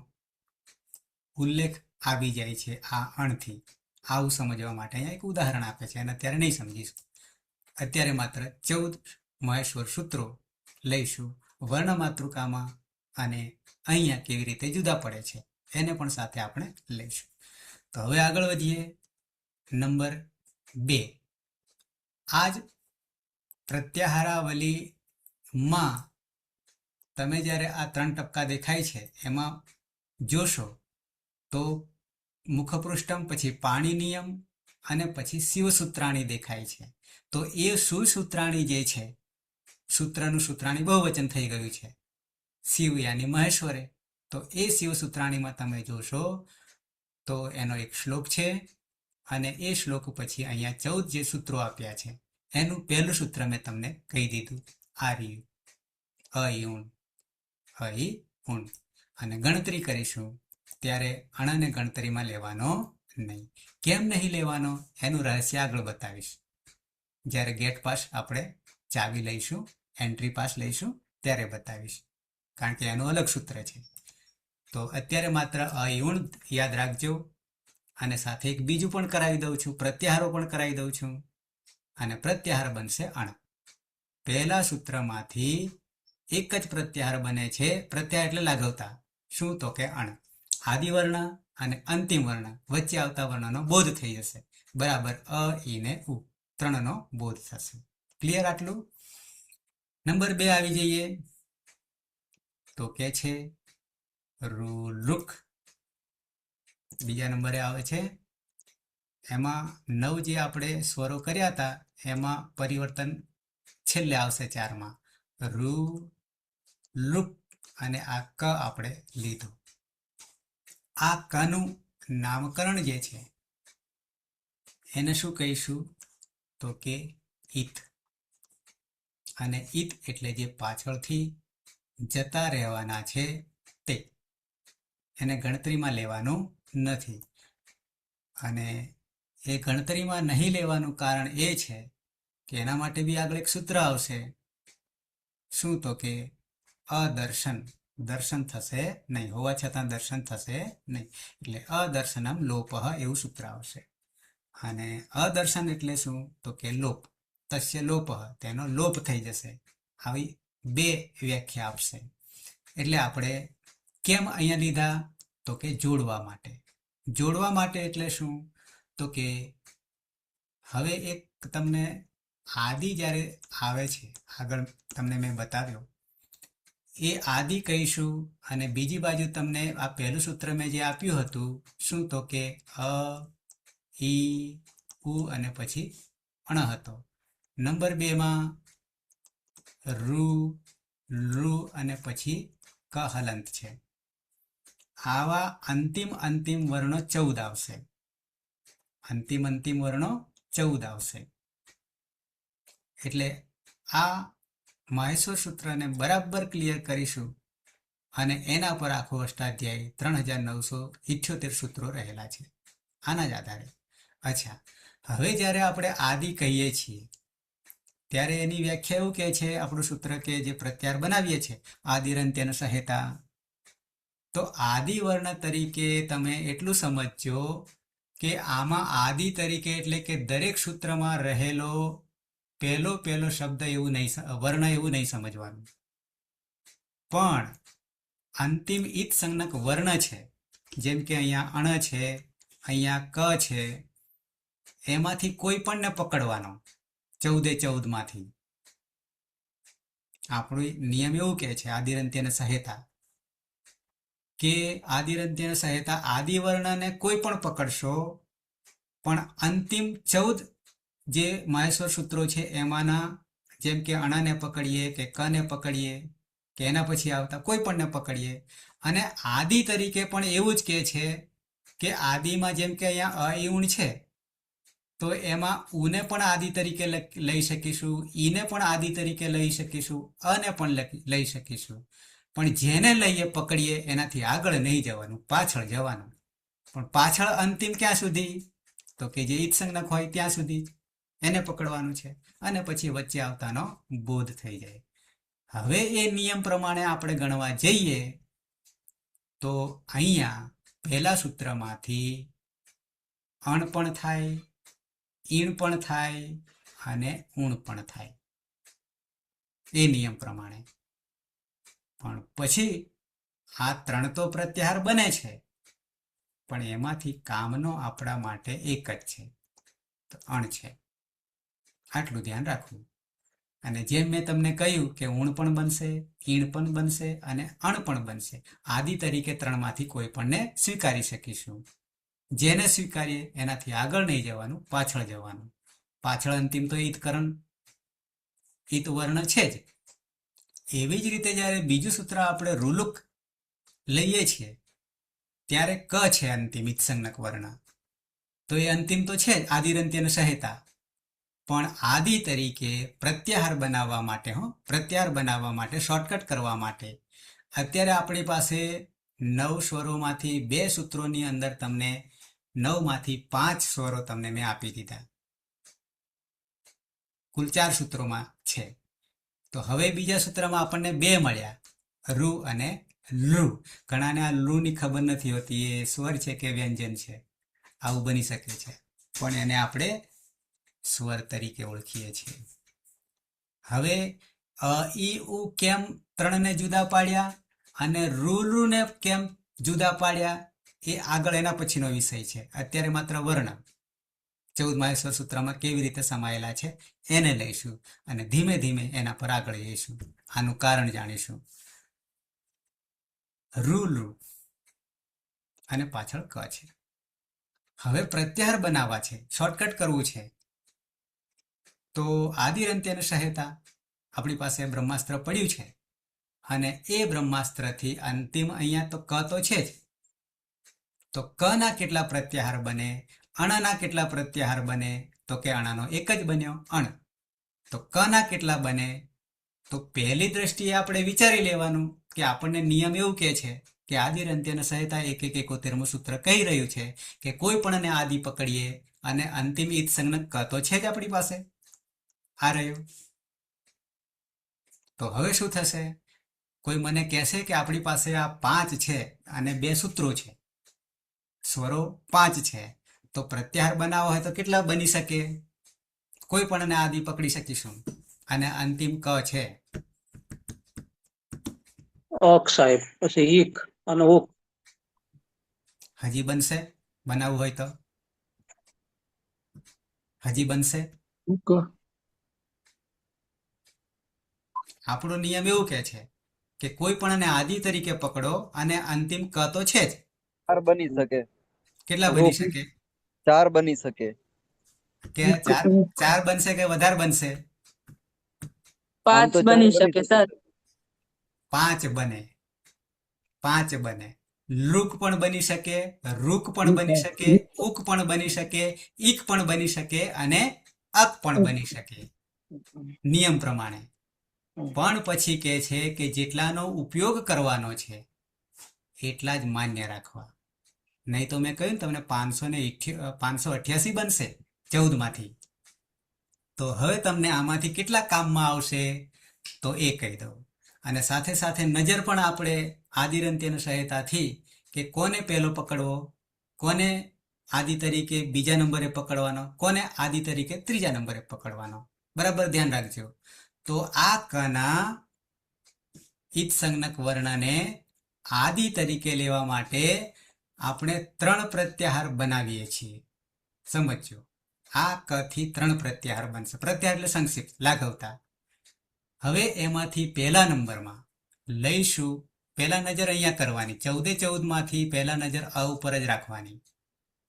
ઉલ્લેખ આવી જાય છે આ અણથી. આવું સમજવા માટે અહીંયા એક ઉદાહરણ આપે છે, અને અત્યારે નહીં સમજીશું. અત્યારે માત્ર 14 મહેશ્વર સૂત્રો લઈશું વર્ણ માતૃકામાં, અને અહીંયા કેવી રીતે જુદા પડે છે એને પણ સાથે આપણે લઈશું. તો હવે આગળ વધીએ. નંબર 2, આજ પ્રત્યાહારાવલીમાં તમે જ્યારે આ 3 ટપકા દેખાય છે એમાં જોશો તો મુખપૃષ્ઠમ, પછી પાણીનિયમ અને પછી શિવસૂત્રાણી દેખાય છે. તો એ શિવસૂત્રાણી જે છે, સૂત્રનું સૂત્રાણી બહુવચન થઈ ગયું છે, શિવ યાની મહેશ્વરે. તો એ શિવ સૂત્રાણીમાં તમે જોશો તો એનો એક શ્લોક છે અને એ શ્લોક પછી અહીંયા 14 જે સૂત્રો આપ્યા છે એનું પહેલું સૂત્ર મેં તમને કહી દીધું, આ રહ્યું અયુણ અયુણ. અને ગણતરી કરીશું ત્યારે અણને ગણતરીમાં લેવાનો નહીં. કેમ નહીં લેવાનો એનું રહસ્ય આગળ બતાવીશ. જ્યારે ગેટ પાસ આપણે ચાવી લઈશું, એન્ટ્રી પાસ લઈશું ત્યારે બતાવીશ, કારણ કે એનું અલગ સૂત્ર છે. તો અત્યારે માત્ર અયુણ યાદ રાખજો. અને સાથે એક બીજું પણ કરાવી દઉં છું, પ્રત્યાહારો પણ કરાવી દઉં છું. અને પ્રત્યાહાર બનશે અણ. પહેલા સૂત્રમાંથી એક જ પ્રત્યાહાર બને છે. પ્રત્યાહાર એટલે લાગવતા. શું? તો કે અણ. આદિવર્ણ અને અંતિમ વર્ણ વચ્ચે આવતા વર્ણનો બોધ થઈ જશે. બરાબર અ ઈ ને ઉ ત્રણનો બોધ થશે. ક્લિયર આટલું? નંબર 2 આવી જઈએ તો કે છે રુક. બીજા નંબરે આવે છે. એમાં 9 જે આપણે સ્વરો કર્યા હતા એમાં પરિવર્તન છેલ્લે આવશે 4માં. રૂ લુક અને આ ક આપણે લીધું. આ કનું નામકરણ જે છે એને શું કહીશું? તો કે ઈત. અને ઈત એટલે જે પાછળથી જતા રહેવાના છે તે. એને ગણતરીમાં લેવાનું નથી. અને એ ગણતરીમાં નહીં લેવાનું કારણ એ છે કે એના માટે બી આગળ એક સૂત્ર આવશે. શું? તો કે અદર્શન. દર્શન થશે નહીં, હોવા છતાં દર્શન થશે નહીં. એટલે અદર્શનમ લોપઃ એવું સૂત્ર આવશે. અને અદર્શન એટલે શું? તો કે લોપ. તસ્ય લોપઃ, તેનો લોપ થઈ જશે. આવી 2 વ્યાખ્યા આપશે. એટલે આપણે કેમ અહીંયા લીધા? તો કે જોડવા માટે. જોડવા માટે એટલે શું? તો કે હવે એક તમને આદિ જ્યારે આવે છે, આગળ તમને મેં બતાવ્યો એ આદિ કહીશું. અને બીજી બાજુ તમને આ પહેલું સૂત્ર મેં જે આપ્યું હતું, શું? તો કે અ ઈ ઉ અને પછી અણ હતો. નંબર 2માં રૂ લું અને પછી ક હલંત છે. આવા અંતિમ વર્ણો 14 આવશે. અંતિમ વર્ણો 14 આવશે. એટલે આ મહેશ્વર સૂત્રને બરાબર ક્લિયર કરીશું અને એના પર આખો અષ્ટાધ્યાય 3978 સૂત્રો રહેલા છે આના જ આધારે. અચ્છા, હવે જ્યારે આપણે આદિ કહીએ છીએ ત્યારે એની વ્યાખ્યા એવું કહે છે આપણું સૂત્ર કે જે પ્રત્યાહાર બનાવીએ છીએ આદિરંત્યન સહેતા. તો આદિ વર્ણ તરીકે તમે એટલું સમજજો કે આમાં આદિ તરીકે એટલે કે દરેક સૂત્રમાં રહેલો પહેલો શબ્દ એવું નહીં, વર્ણ એવું નહીં સમજવાનું. પણ અંતિમ ઈત સંજ્ઞક વર્ણ છે, જેમ કે અહીંયા અણ છે, અહીંયા ક છે, એમાંથી કોઈ પણને પકડવાનો 14 માંથી. આપણું નિયમ એવું કહે છે આદિરંત્યન સહેતા કે આદિરંત્યન સહેતા આદિવર્ણને કોઈ પણ પકડશો, પણ અંતિમ 14 જે મહેશ્વર સૂત્રો છે એમાંના, જેમ કે અણાને પકડીએ કે કને પકડીએ કે એના પછી આવતા કોઈ પણને પકડીએ. અને આદિ તરીકે પણ એવું જ કહે છે કે આદિમાં જેમ કે અહીંયા અયુણ છે તો એમાં ઉને પણ આદિ તરીકે લઈ શકીશું, ઈને પણ આદિ તરીકે લઈ શકીશું, અને પણ લઈ શકીશું. પણ જેને લઈએ પકડીએ એનાથી આગળ નહીં જવાનું, પાછળ જવાનું. પણ પાછળ અંતિમ ક્યાં સુધી? તો કે જે ઈત સંજ્ઞક હોય ત્યાં સુધી એને પકડવાનું છે. અને પછી વચ્ચે આવતાનો બોધ થઈ જાય. હવે એ નિયમ પ્રમાણે આપણે ગણવા જઈએ તો અહીંયા પહેલા સૂત્રમાંથી અણ પણ થાય, ઈણ પણ થાય અને ઊણ પણ થાય એ નિયમ પ્રમાણે. પણ પછી આ 3 તો પ્રત્યાહાર બને છે, પણ એમાંથી કામનો આપણા માટે એક જ છે, તો અણ છે. આટલું ધ્યાન રાખવું. અને જેમ મેં તમને કહ્યું કે ઊણ પણ બનશે, ઈણ પણ બનશે અને અણ પણ બનશે. આદિ તરીકે 3 માંથી કોઈ પણને સ્વીકારી શકીશું. જેને સ્વીકારીએ એનાથી આગળ નહીં જવાનું, પાછળ જવાનું. પાછળ અંતિમ તો ઈત વર્ણ છે જ. એવી જ રીતે જ્યારે બીજું સૂત્ર આપણે રૂલુક લઈએ છીએ ત્યારે ક છે અંતિમ ઇત્સંજ્ઞક વર્ણ. તો એ અંતિમ તો છે જ, આદિરંત્ય અને સહેતા. પણ આદિ તરીકે પ્રત્યાહાર બનાવવા માટે પ્રત્યાહાર બનાવવા માટે, શોર્ટકટ કરવા માટે અત્યારે આપણી પાસે 9 સ્વરોમાંથી 2 સૂત્રોની અંદર તમને 9 માંથી 5 સ્વરો તમને મેં આપી દીધા. કુલ 4 સૂત્રોમાં છે. તો હવે બીજા સૂત્રમાં આપણને 2 મળ્યા, રૂ અને લૃ. ઘણાને આ લૃની ખબર નથી હોતી, એ સ્વર છે કે વ્યંજન છે, આવું બની શકે છે. પણ એને આપણે સ્વર તરીકે ઓળખીએ છીએ. હવે ઈ ઉ કેમ 3ને જુદા પાડ્યા અને રૂ ને કેમ જુદા પાડ્યા એ આગળ એના પછીનો વિષય છે. અત્યારે માત્ર વર્ણ 14 માહેશ્વર સૂત્રમાં કેવી રીતે સમાયેલા છે એને લઈશું અને ધીમે ધીમે એના પર આગળ જઈશું. આનું કારણ જાણીશું. રૂ અને પાછળ ક છે. હવે પ્રત્યાહાર બનાવવા છે, શોર્ટકટ કરવું છે. તો આદિરંત્ય અને સહેતા આપણી પાસે બ્રહ્માસ્ત્ર પડ્યું છે અને એ બ્રહ્માસ્ત્રથી અંતિમ અહીંયા તો ક તો છે જ. તો ક ના કેટલા પ્રત્યાહાર બને, અણના કેટલા પ્રત્યાહાર બને? તો કે અણનો એક જ બન્યો, અણ. તો ક ના કેટલા બને? તો પહેલી દ્રષ્ટિએ આપણે વિચારી લેવાનું કે આપણને નિયમ એવું કહે છે કે આદિરંત્ય અને સહેતા 1-1-71મું સૂત્ર કહી રહ્યું છે કે કોઈ પણ ને આદિ પકડીએ અને અંતિમ ઇત્સંજ્ઞક ક તો છે જ આપણી પાસે, આ રહ્યું. તો હવે શું થશે? કોઈ મને કહેશે કે આપણી પાસે આ 5 છે અને 2 સૂત્રો છે, સ્વરો 5 છે, તો પ્રત્યાહાર બનાવવો હોય તો કેટલા બની શકે? કોઈ પણ આદિ પકડી શકીશું અને અંતિમ ક છે.
અક સાહેબ, પછી ઈક અને ઉક.
હજી બનશે? બનાવવું હોય તો હજી બનશે? આપણો નિયમ એવું કહે છે કે કોઈ પણ આદિ તરીકે પકડો અને અંતિમ ક તો છે જ.
4 બની શકે.
કેટલા બની શકે?
4 બની શકે.
કે ચાર બનશે કે વધારે બનશે?
આમ
5
તો 4
બની શકે સર.
5 બને. 5 બને. લુક પણ બની શકે, રૂક પણ બની શકે, ઉક પણ બની શકે, ઈક પણ બની શકે અને અક પણ બની શકે નિયમ પ્રમાણે. પણ પછી કહે છે કે જેટલાનો ઉપયોગ કરવાનો છે એટલા જ માન્ય રાખવા. નહીં તો મેં કહ્યું તમને 588 બનશે 14 માંથી. તો હવે તમને આમાંથી કેટલા કામમાં આવશે તો એ કહી દઉં. અને સાથે સાથે નજર પણ આપણે આદિરંત્ય અને સહેતાથી કે કોને પહેલો પકડવો, કોને આદિ તરીકે બીજા નંબરે પકડવાનો, કોને આદિ તરીકે ત્રીજા નંબરે પકડવાનો, બરાબર ધ્યાન રાખજો. તો આ કના ઇત્સંજ્ઞક વર્ણને આદિ તરીકે લેવા માટે આપણે 3 પ્રત્યાહાર બનાવીએ છીએ. સમજો, આ ક થી 3 પ્રત્યાહાર બનશે. પ્રત્યાહાર એટલે સંક્ષિપ્ત, લાઘવતા. હવે એમાંથી પહેલા નંબરમાં લઈશું, પહેલા નજર અહીંયા કરવાની, 14 માંથી પહેલા નજર અ ઉપર જ રાખવાની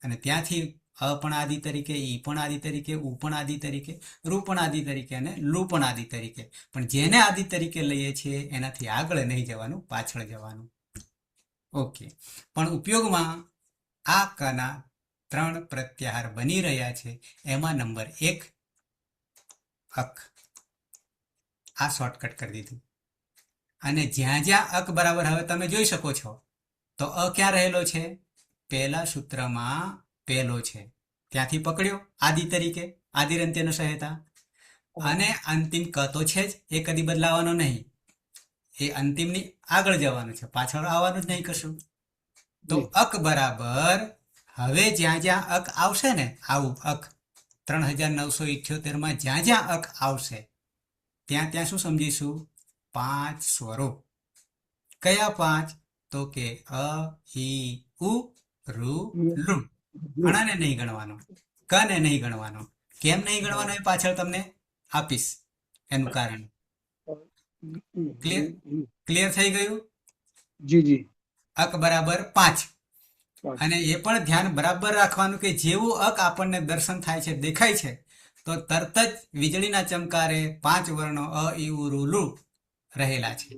અને ત્યાંથી અ પણ આદિ તરીકે, ઈ પણ આદિ તરીકે, ઉ પણ આદિ તરીકે, રૂ પણ આદિ તરીકે અને લુ પણ આદિ તરીકે. પણ જેને આદિ તરીકે લઈએ છીએ એનાથી આગળ નહીં જવાનું, પાછળ જવાનું. ઓકે. પણ ઉપયોગમાં આ કના 3 પ્રત્યાહાર બની રહ્યા છે. એમાં નંબર 1 અક. આ શોર્ટકટ કરી દીધું. અને જ્યાં જ્યાં અક બરાબર હવે તમે જોઈ શકો છો તો અ ક્યાં રહેલો છે? પહેલા સૂત્રમાં પહેલો છે, ત્યાંથી પકડ્યો આદિ તરીકે, આદિરંત્ય અને સહેતા. અને અંતિમ ક તો છે જ, એ કદી બદલાવાનો નહીં. એ અંતિમની આગળ જવાનું છે, પાછળ આવવાનું જ નહીં કશું. તો અક બરાબર હવે જ્યાં જ્યાં અક આવશે ને, આવું અક 3978માં જ્યાં જ્યાં અક આવશે ત્યાં ત્યાં શું સમજીશું? 5 સ્વરો. કયા 5? તો કે અ, ઈ, ઉ, રૂ, લુ. અણાને નહીં ગણવાનો, કને નહીં ગણવાનો. કેમ નહીં ગણવાનો એ પાછળ તમને આપીશ એનું કારણ. ક્લિયર થઈ ગયું?
જી જી.
અક બરાબર 5. અને એ પણ ધ્યાન બરાબર રાખવાનું કે જેવું અક આપણને દર્શન થાય છે, દેખાય છે, તો તરત જ વીજળીના ચમકારે 5 વર્ણો અ, ઈ, ઉ, રૂ, લુ રહેલા છે.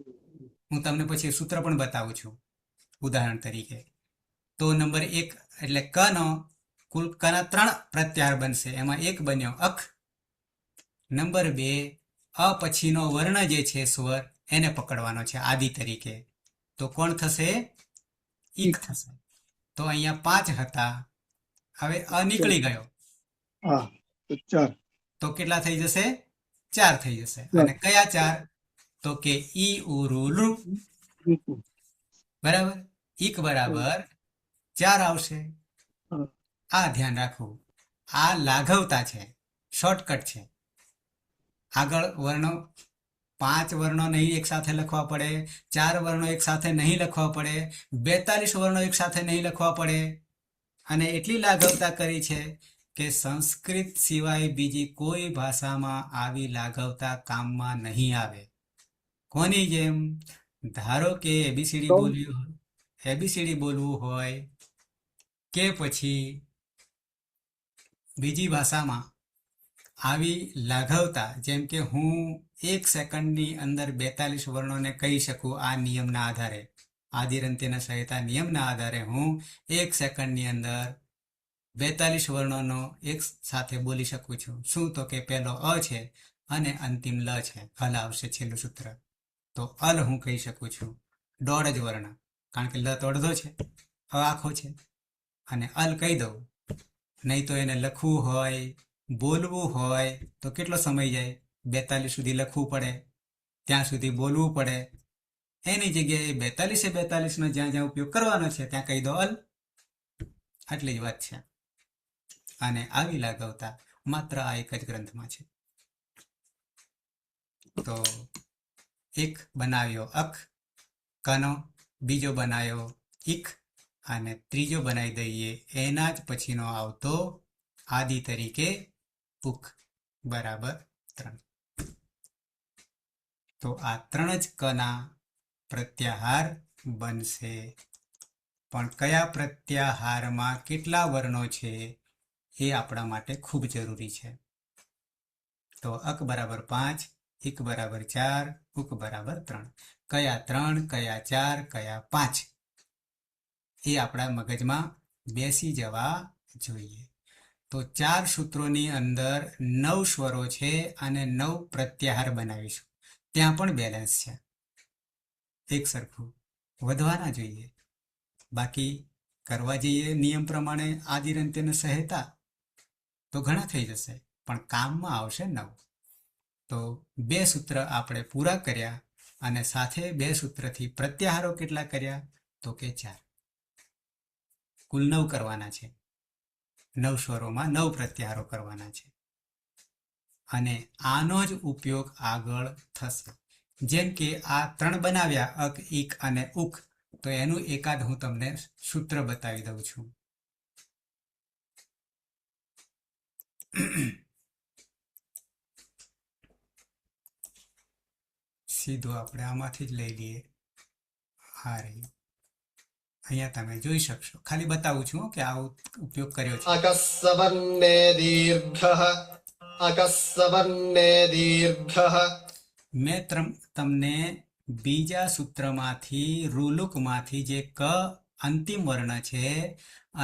હું તમને પછી સૂત્ર પણ બતાવું છું ઉદાહરણ તરીકે. તો નંબર 1 એટલે કનો કુલ કના 3 પ્રત્યાહાર બનશે. એમાં એક બન્યો અખ. નંબર 2 અ પછીનો વર્ણ જે છે સ્વર એને પકડવાનો છે આદિ તરીકે. તો કોણ થશે? ઈક થશે. તો અહીંયા 5 હતા, હવે અ નીકળી ગયો
હા તો 4.
તો કેટલા થઈ જશે? 4 થઈ જશે. અને કયા 4? તો કે ઈ ઉ રુ લુ. બરાબર. ઈક બરાબર 4 આવશે.
હા.
આ ધ્યાન રાખવું. આ લાઘવતા છે, શોર્ટકટ છે. આગળ વર્ણો 5 વર્ણો નહીં એક સાથે લખવા પડે, 4 વર્ણો એક સાથે નહીં લખવા પડે, 42 વર્ણો એક સાથે નહીં લખવા પડે. અને એટલી લાઘવતા કરી છે કે સંસ્કૃત સિવાય બીજી કોઈ ભાષામાં આવી લાઘવતા કામમાં નહીં આવે. કોની જેમ? ધારો કે એબીસીડી બોલવી હોય, એબીસીડી બોલવું હોય કે પછી બીજી ભાષામાં આવી લાઘવતા, જેમ કે હું 1 સેકન્ડની અંદર 42 વર્ણોને કહી શકું. આ નિયમના આધારે, આદિરંત્યના સહિતા નિયમના આધારે હું 1 સેકન્ડની અંદર 42 વર્ણોનો એક સાથે બોલી શકું છું. શું? તો કે પહેલો અ છે અને અંતિમ લ છે. હલ આવશે છેલ્લું સૂત્ર. તો અલ હું કહી શકું છું, દોઢ જ વર્ણ, કારણ કે લ તો અડધો છે, અ આખો છે. અને અલ કહી દઉં. નહીં તો એને લખવું હોય, બોલવું હોય તો કેટલો સમય જાય? 42 સુધી લખવું પડે, ત્યાં સુધી બોલવું પડે. એની જગ્યાએ 42 નો જ્યાં જ્યાં ઉપયોગ કરવાનો છે ત્યાં કહી દો અલ. આટલી જ વાત છે. અને આવી લાઘવતા માત્ર આ એક જ ગ્રંથમાં છે. તો એક બનાવ્યો અખ કનો, બીજો બનાવ્યો ઈક, અને ત્રીજો બનાવી દઈએ એના જ પછીનો આવતો આદિ તરીકે ઉક બરાબર 3. તો આ 3 જ કના પ્રત્યાહાર બનશે. પણ કયા પ્રત્યાહારમાં કેટલા વર્ણો છે એ આપણા માટે ખૂબ જરૂરી છે. તો અક બરાબર 5, ઇક બરાબર 4, ઉક બરાબર 3. કયા 3, કયા 4, કયા 5 એ આપણા મગજમાં બેસી જવા જોઈએ. તો 4 સૂત્રોની અંદર 9 સ્વરો છે અને 9 પ્રત્યાહાર બનાવીશું. ત્યાં પણ બેલેન્સ છે, એક સરખું વધવાના જોઈએ. બાકી કરવા જઈએ નિયમ પ્રમાણે આદિરંત્યને સહેતા તો ઘણા થઈ જશે, પણ કામમાં આવશે 9. તો 2 સૂત્ર આપણે પૂરા કર્યા અને સાથે 2 સૂત્રથી પ્રત્યાહારો કેટલા કર્યા? તો કે 4. કુલ 9 કરવાના છે. 9 સ્વરોમાં 9 પ્રત્યાહારો કરવાના છે. અને આનો જ ઉપયોગ આગળ થશે. જેમ કે આ 3 બનાવ્યા અક, ઈક અને ઉક, તો એનું એકાદ હું તમને સૂત્ર બતાવી દઉં છું. સીધું આપણે આમાંથી જ લઈ લઈએ. આ રહ્યું. અહીંયા તમે જોઈ શકશો. ખાલી બતાવું છું કે આવો ઉપયોગ કર્યો છે.
અકસ્સવર્ણે દીર્ઘઃ અકસ્સવર્ણે દીર્ઘઃ.
મેં તમને બીજા સૂત્રમાંથી રૂલુકમાંથી જે ક અંતિમ વર્ણ છે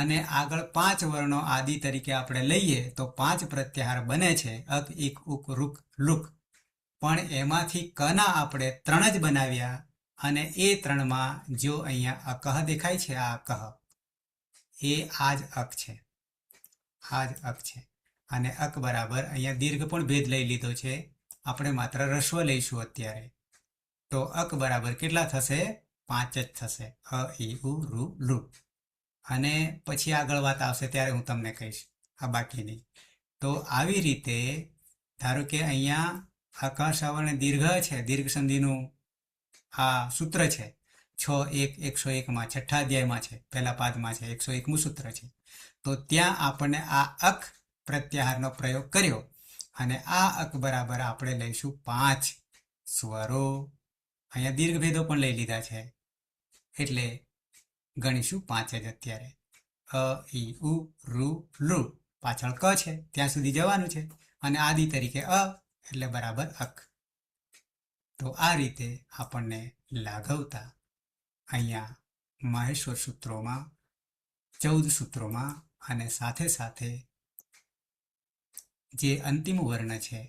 અને આગળ 5 વર્ણો આદિ તરીકે આપણે લઈએ તો 5 પ્રત્યાહાર બને છે, અક, ઇક, ઉક, રૂક, લુક. પણ એમાંથી કના આપણે 3 જ બનાવ્યા અને એ 3માં જો અહીંયા અકહ દેખાય છે, આ અકહ, એ આ જ અક છે, આ જ અક છે. અને અક બરાબર અહીંયા દીર્ઘ પણ ભેદ લઈ લીધો છે. આપણે માત્ર રસ્વ લઈશું અત્યારે. તો અક બરાબર કેટલા થશે? 5 જ થશે. અ, ઈ, ઉ, રુ, લુ. અને પછી આગળ વાત આવશે ત્યારે હું તમને કહીશ આ બાકીની. તો આવી રીતે ધારો કે અહીંયા આકાશ આવરણ દીર્ઘ છે, દીર્ઘ સંધિનું આ સૂત્ર છે 6-1-101માં, 6ઠ્ઠા અધ્યાયમાં છે, પહેલા પાદમાં છે, 101મું સૂત્ર છે. તો ત્યાં આપણને આ અક પ્રત્યાહારનો પ્રયોગ કર્યો અને આ અક બરાબર આપણે લઈશું 5 સ્વરો. અહીંયા દીર્ઘ ભેદો પણ લઈ લીધા છે એટલે ગણીશું 5 જ અત્યારે. અ, ઈ, ઉ, રુ, લુ. પાછળ ક છે ત્યાં સુધી જવાનું છે અને આદિ તરીકે અ એટલે બરાબર અક. તો આ રીતે આપણને લાઘવતા અહીંયા માહેશ્વર સૂત્રોમાં 14 સૂત્રોમાં અને સાથે સાથે જે અંતિમ વર્ણ છે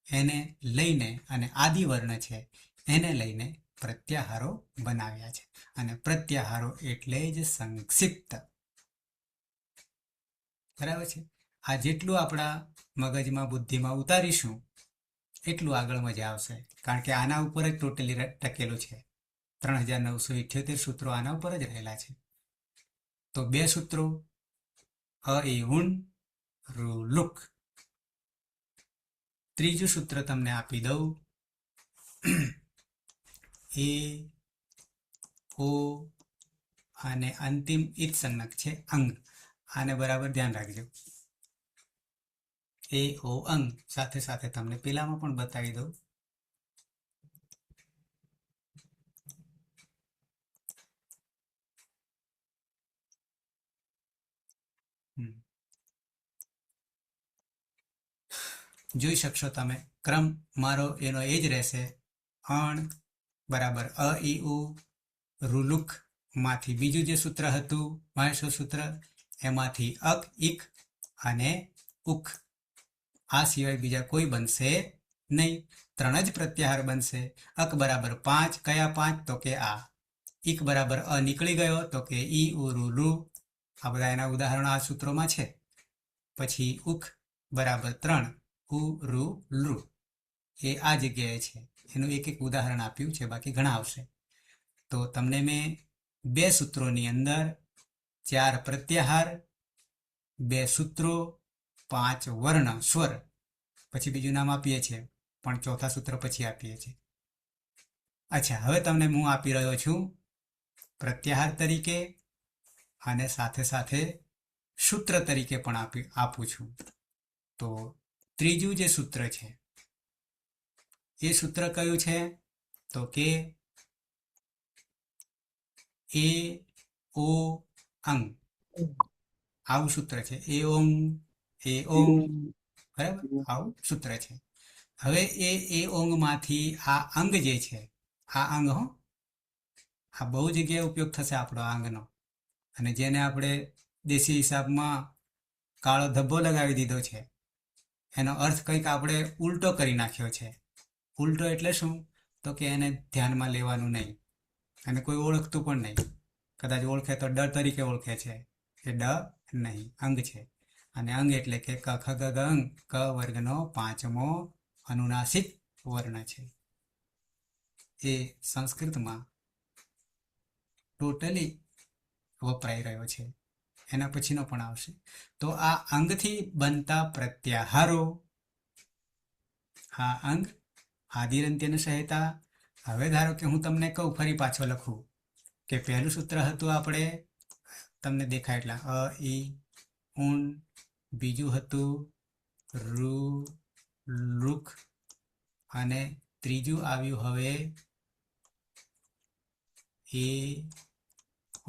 એને લઈને અને આદિ વર્ણ છે એને લઈને પ્રત્યાહારો બનાવ્યા છે. અને પ્રત્યાહારો એટલે જ સંક્ષિપ્ત. બરાબર છે. આ જેટલું આપણા મગજમાં બુદ્ધિમાં ઉતારીશું એટલું આગળ મજા આવશે. કારણ કે આના ઉપર જ ટોટલી ટકેલું છે. 3978 સૂત્રો આના ઉપર જ રહેલા છે. તો 2 સૂત્રો અ ઈ ઉણ રૂ લુક. ત્રીજું સૂત્ર તમને આપી દઉં. એ ઓ અને અંતિમ ઈત સંજ્ઞક છે અંગ. આને બરાબર ધ્યાન રાખજો. એ ઓ અંગ સાથે સાથે તમને પેલામાં પણ બતાવી દઉં. જોઈ શકશો તમે ક્રમ મારો એનો એ જ રહેશે. અણ બરાબર અ ઈ ઉ રૂલુક માંથી બીજું જે સૂત્ર હતું માહેશ્વર સૂત્ર એમાંથી અક ઇક અને ઉક. આ સિવાય બીજા કોઈ બનશે નહીં. 3 જ પ્રત્યાહાર બનશે. અક બરાબર 5. કયા 5? તો કે આ. ઇક બરાબર અ નીકળી ગયો તો કે ઈ ઉ રૂ લુ. આ બધા એના ઉદાહરણો આ સૂત્રોમાં છે. પછી ઉક બરાબર 3 ઉ રૂ લુ. એ આ જગ્યાએ છે. એનું એક ઉદાહરણ આપ્યું છે, બાકી ઘણા આવશે. તો તમને મેં 2 સૂત્રોની અંદર 4 પ્રત્યાહાર, 2 સૂત્રો, 5 વર્ણ સ્વર, પછી બીજું નામ આપીએ છીએ પણ ચોથા સૂત્ર પછી આપીએ છીએ. અચ્છા, હવે તમને હું આપી રહ્યો છું પ્રત્યાહાર તરીકે અને સાથે સાથે સૂત્ર તરીકે પણ આપું છું. તો ત્રીજું જે સૂત્ર છે એ સૂત્ર કયું છે? તો કે એ ઓ અંગ. આવું સૂત્ર છે. એ ઓમ બરાબર, આવું સૂત્ર છે. હવે એ ઓંગ માંથી આ અંગ જે છે, આ અંગ આ બહુ જગ્યાએ ઉપયોગ થશે આપણો અંગનો. અને જેને આપણે દેશી હિસાબમાં કાળો ધબ્બો લગાવી દીધો છે, એનો અર્થ કંઈક આપણે ઉલટો કરી નાખ્યો છે. ઉલટો એટલે શું? તો કે એને ધ્યાનમાં લેવાનું નહીં અને કોઈ ઓળખતું પણ નહીં. કદાચ ઓળખે તો ડ તરીકે ઓળખે છે, એ ડ નહીં, અંગ છે. અને અંગ એટલે કે ક ખ ગ ઘ અંગ, ક વર્ગનો 5મો અનુનાસિક વર્ણ છે. એ સંસ્કૃતમાં ટોટલી વપરાઈ રહ્યો છે. એના પછીનો પણ આવશે. તો આ અંગથી બનતા પ્રત્યાહારો, આ અંગ આદિરંત્યન સહિતા. હવે ધારો કે હું તમને કહું, ફરી પાછો લખું કે પહેલું સૂત્ર હતું આપણે તમને દેખાય એટલા અ ઈ ઉણ, બીજું હતું રૂ લુક અને ત્રીજું આવ્યું હવે એ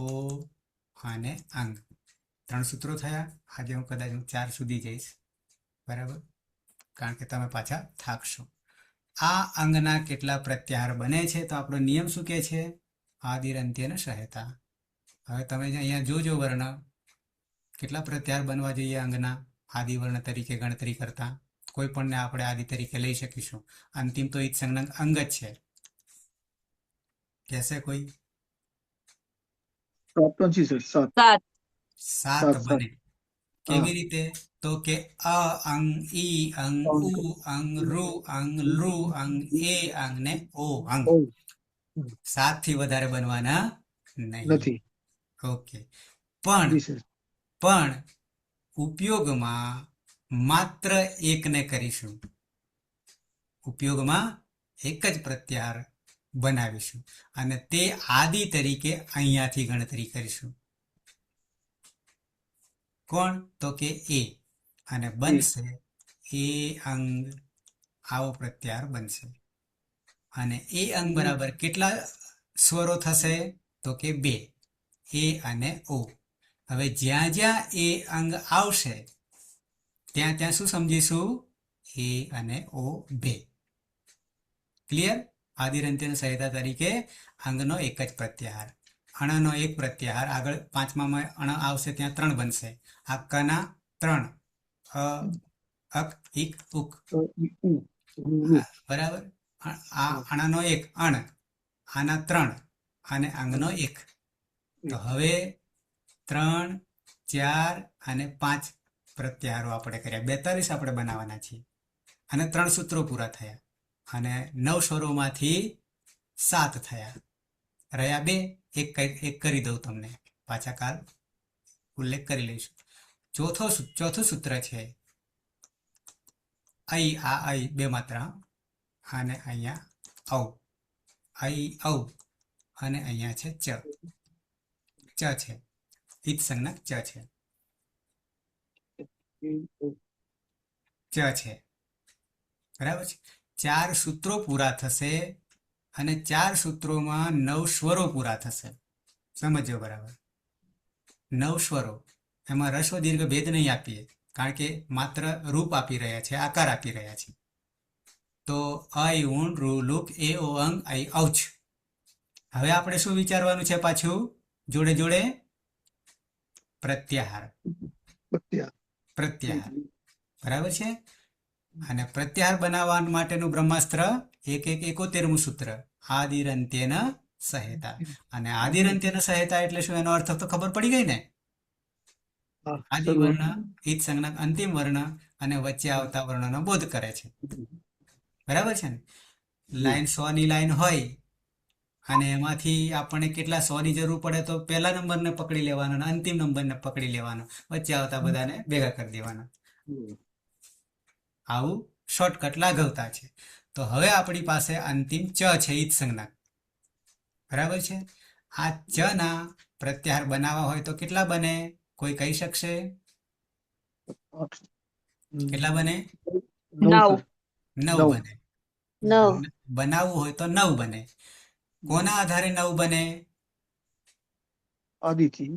ઓ અને અંગ. 3 સૂત્રો થયા. આજે હું કદાચ 4 સુધી જઈશ, બરાબર, કારણ કે તમે પાછા થાકશો. આ અંગના કેટલા પ્રત્યાહાર બને છે? તો આપણો નિયમ શું કહે છે? આદિરંત્યન સહિતા. હવે તમે અહીંયા જોજો વર્ણ કેટલા પ્રત્યાહાર બનવા જોઈએ અંગના આદિવર્ણ તરીકે ગણતરી કરતા. કોઈ પણને આપણે આદિ તરીકે લઈ શકીશું. અંતિમ તો ઈત સંજ્ઞક અંગ જ છે. કહેશે કોઈ?
7 નથી સર, 7.
7
7.
બને. કેવી રીતે? તો કે અ અંગ, ઈ અંગ, ઉ અંગ, રૂ અંગ, લુ અંગ, એ અંગ ને ઓ અંગ. 7 થી વધારે બનવાના નહીં.
નથી.
ઓકે. પણ ઉપયોગમાં માત્ર એકને કરીશું. ઉપયોગમાં એક જ પ્રત્યાહાર બનાવીશું અને તે આદિ તરીકે અહીંયાથી ગણતરી કરીશું. કોણ? તો કે એ. અને બનશે એ અંગ. આવો પ્રત્યાહાર બનશે. અને એ અંગ બરાબર કેટલા સ્વરો થશે? તો કે 2, એ અને ઓ. હવે જ્યાં જ્યાં એ અંગ આવશે ત્યાં શું સમજીશું? એ અને ઓ 2. ક્લિયર? આદિરંત્યની સહાયતા તરીકે અંગનો એક જ પ્રત્યાહાર. અણનો એક પ્રત્યાહાર, આગળ પાંચમામાં અણ આવશે ત્યાં 3 બનશે. આ કના 3, અ, અક, ઇક, ઉક. બરાબર. આ અણનો એક અણ, આના 3 અને અંગનો 1. તો હવે 3, 4 અને 5 પ્રત્યાહારો આપણે કર્યા. 42 આપણે બનાવવાના છીએ. અને 3 સૂત્રો પૂરા થયા. અને 9 સ્વરોમાંથી 7 થયા. રહ્યા 2. એક કરી દઉં તમને, પાછા કાલ ઉલ્લેખ કરી લઈશું. ચોથું સૂત્ર છે અઈ. આ અઈ 2 માત્ર, અને અહીંયા ઔ. અઈ ઔ, અને અહીંયા છે ચ. ચ છે, ઈત સંજ્ઞક ચ છે. ચ છે, બરાબર છે. 4 સૂત્રો પૂરા થશે અને 4 સૂત્રોમાં 9 સ્વરો પૂરા થશે. સમજો બરાબર. 9 સ્વરો, એમાં રસ્વ દીર્ઘ ભેદ નહીં આપીએ, કારણ કે માત્ર રૂપ આપી રહ્યા છે, આકાર આપી રહ્યા છે. તો અઈ ઉણ રૂ લુક એ ઓ અંગ આઈ ઔચ. હવે આપણે શું વિચારવાનું છે પાછું જોડે જોડે? પ્રત્યાહાર. પ્રત્યાહાર, બરાબર છે. અને પ્રત્યાહાર બનાવવા માટેનું બ્રહ્માસ્ત્ર 71મું સૂત્ર, આદિરંત્યેન સહેતા. અને આદિરંત્યેન સહેતા એટલે શું? એનો અર્થ તો ખબર પડી ગઈ ને. આદિ વર્ણ, ઈત સંજ્ઞક અંતિમ વર્ણ અને વચ્ચે આવતા વર્ણનો બોધ કરે છે. બરાબર છે ને. લાઈન 100 ની લાઈન હોય અને એમાંથી આપણને કેટલા 100 ની જરૂર પડે તો પહેલા નંબરને પકડી લેવાનો અને અંતિમ નંબરને પકડી લેવાનો, વચ્ચે આવતા બધાને ભેગા કરી દેવાના. આવું શોર્ટકટ લાઘવતા છે. તો હવે આપણી પાસે અંતિમ ચ છે, ઈત સંજ્ઞક. બરાબર છે. આ ચ ના પ્રત્યાહાર બનાવવા હોય તો કેટલા બને? કોઈ કહી શકશે? કેટલા બને?
9.
9 બને.
9.
બનાવવું હોય તો 9 બને. કોના આધારે 9 બને?
આદિથી.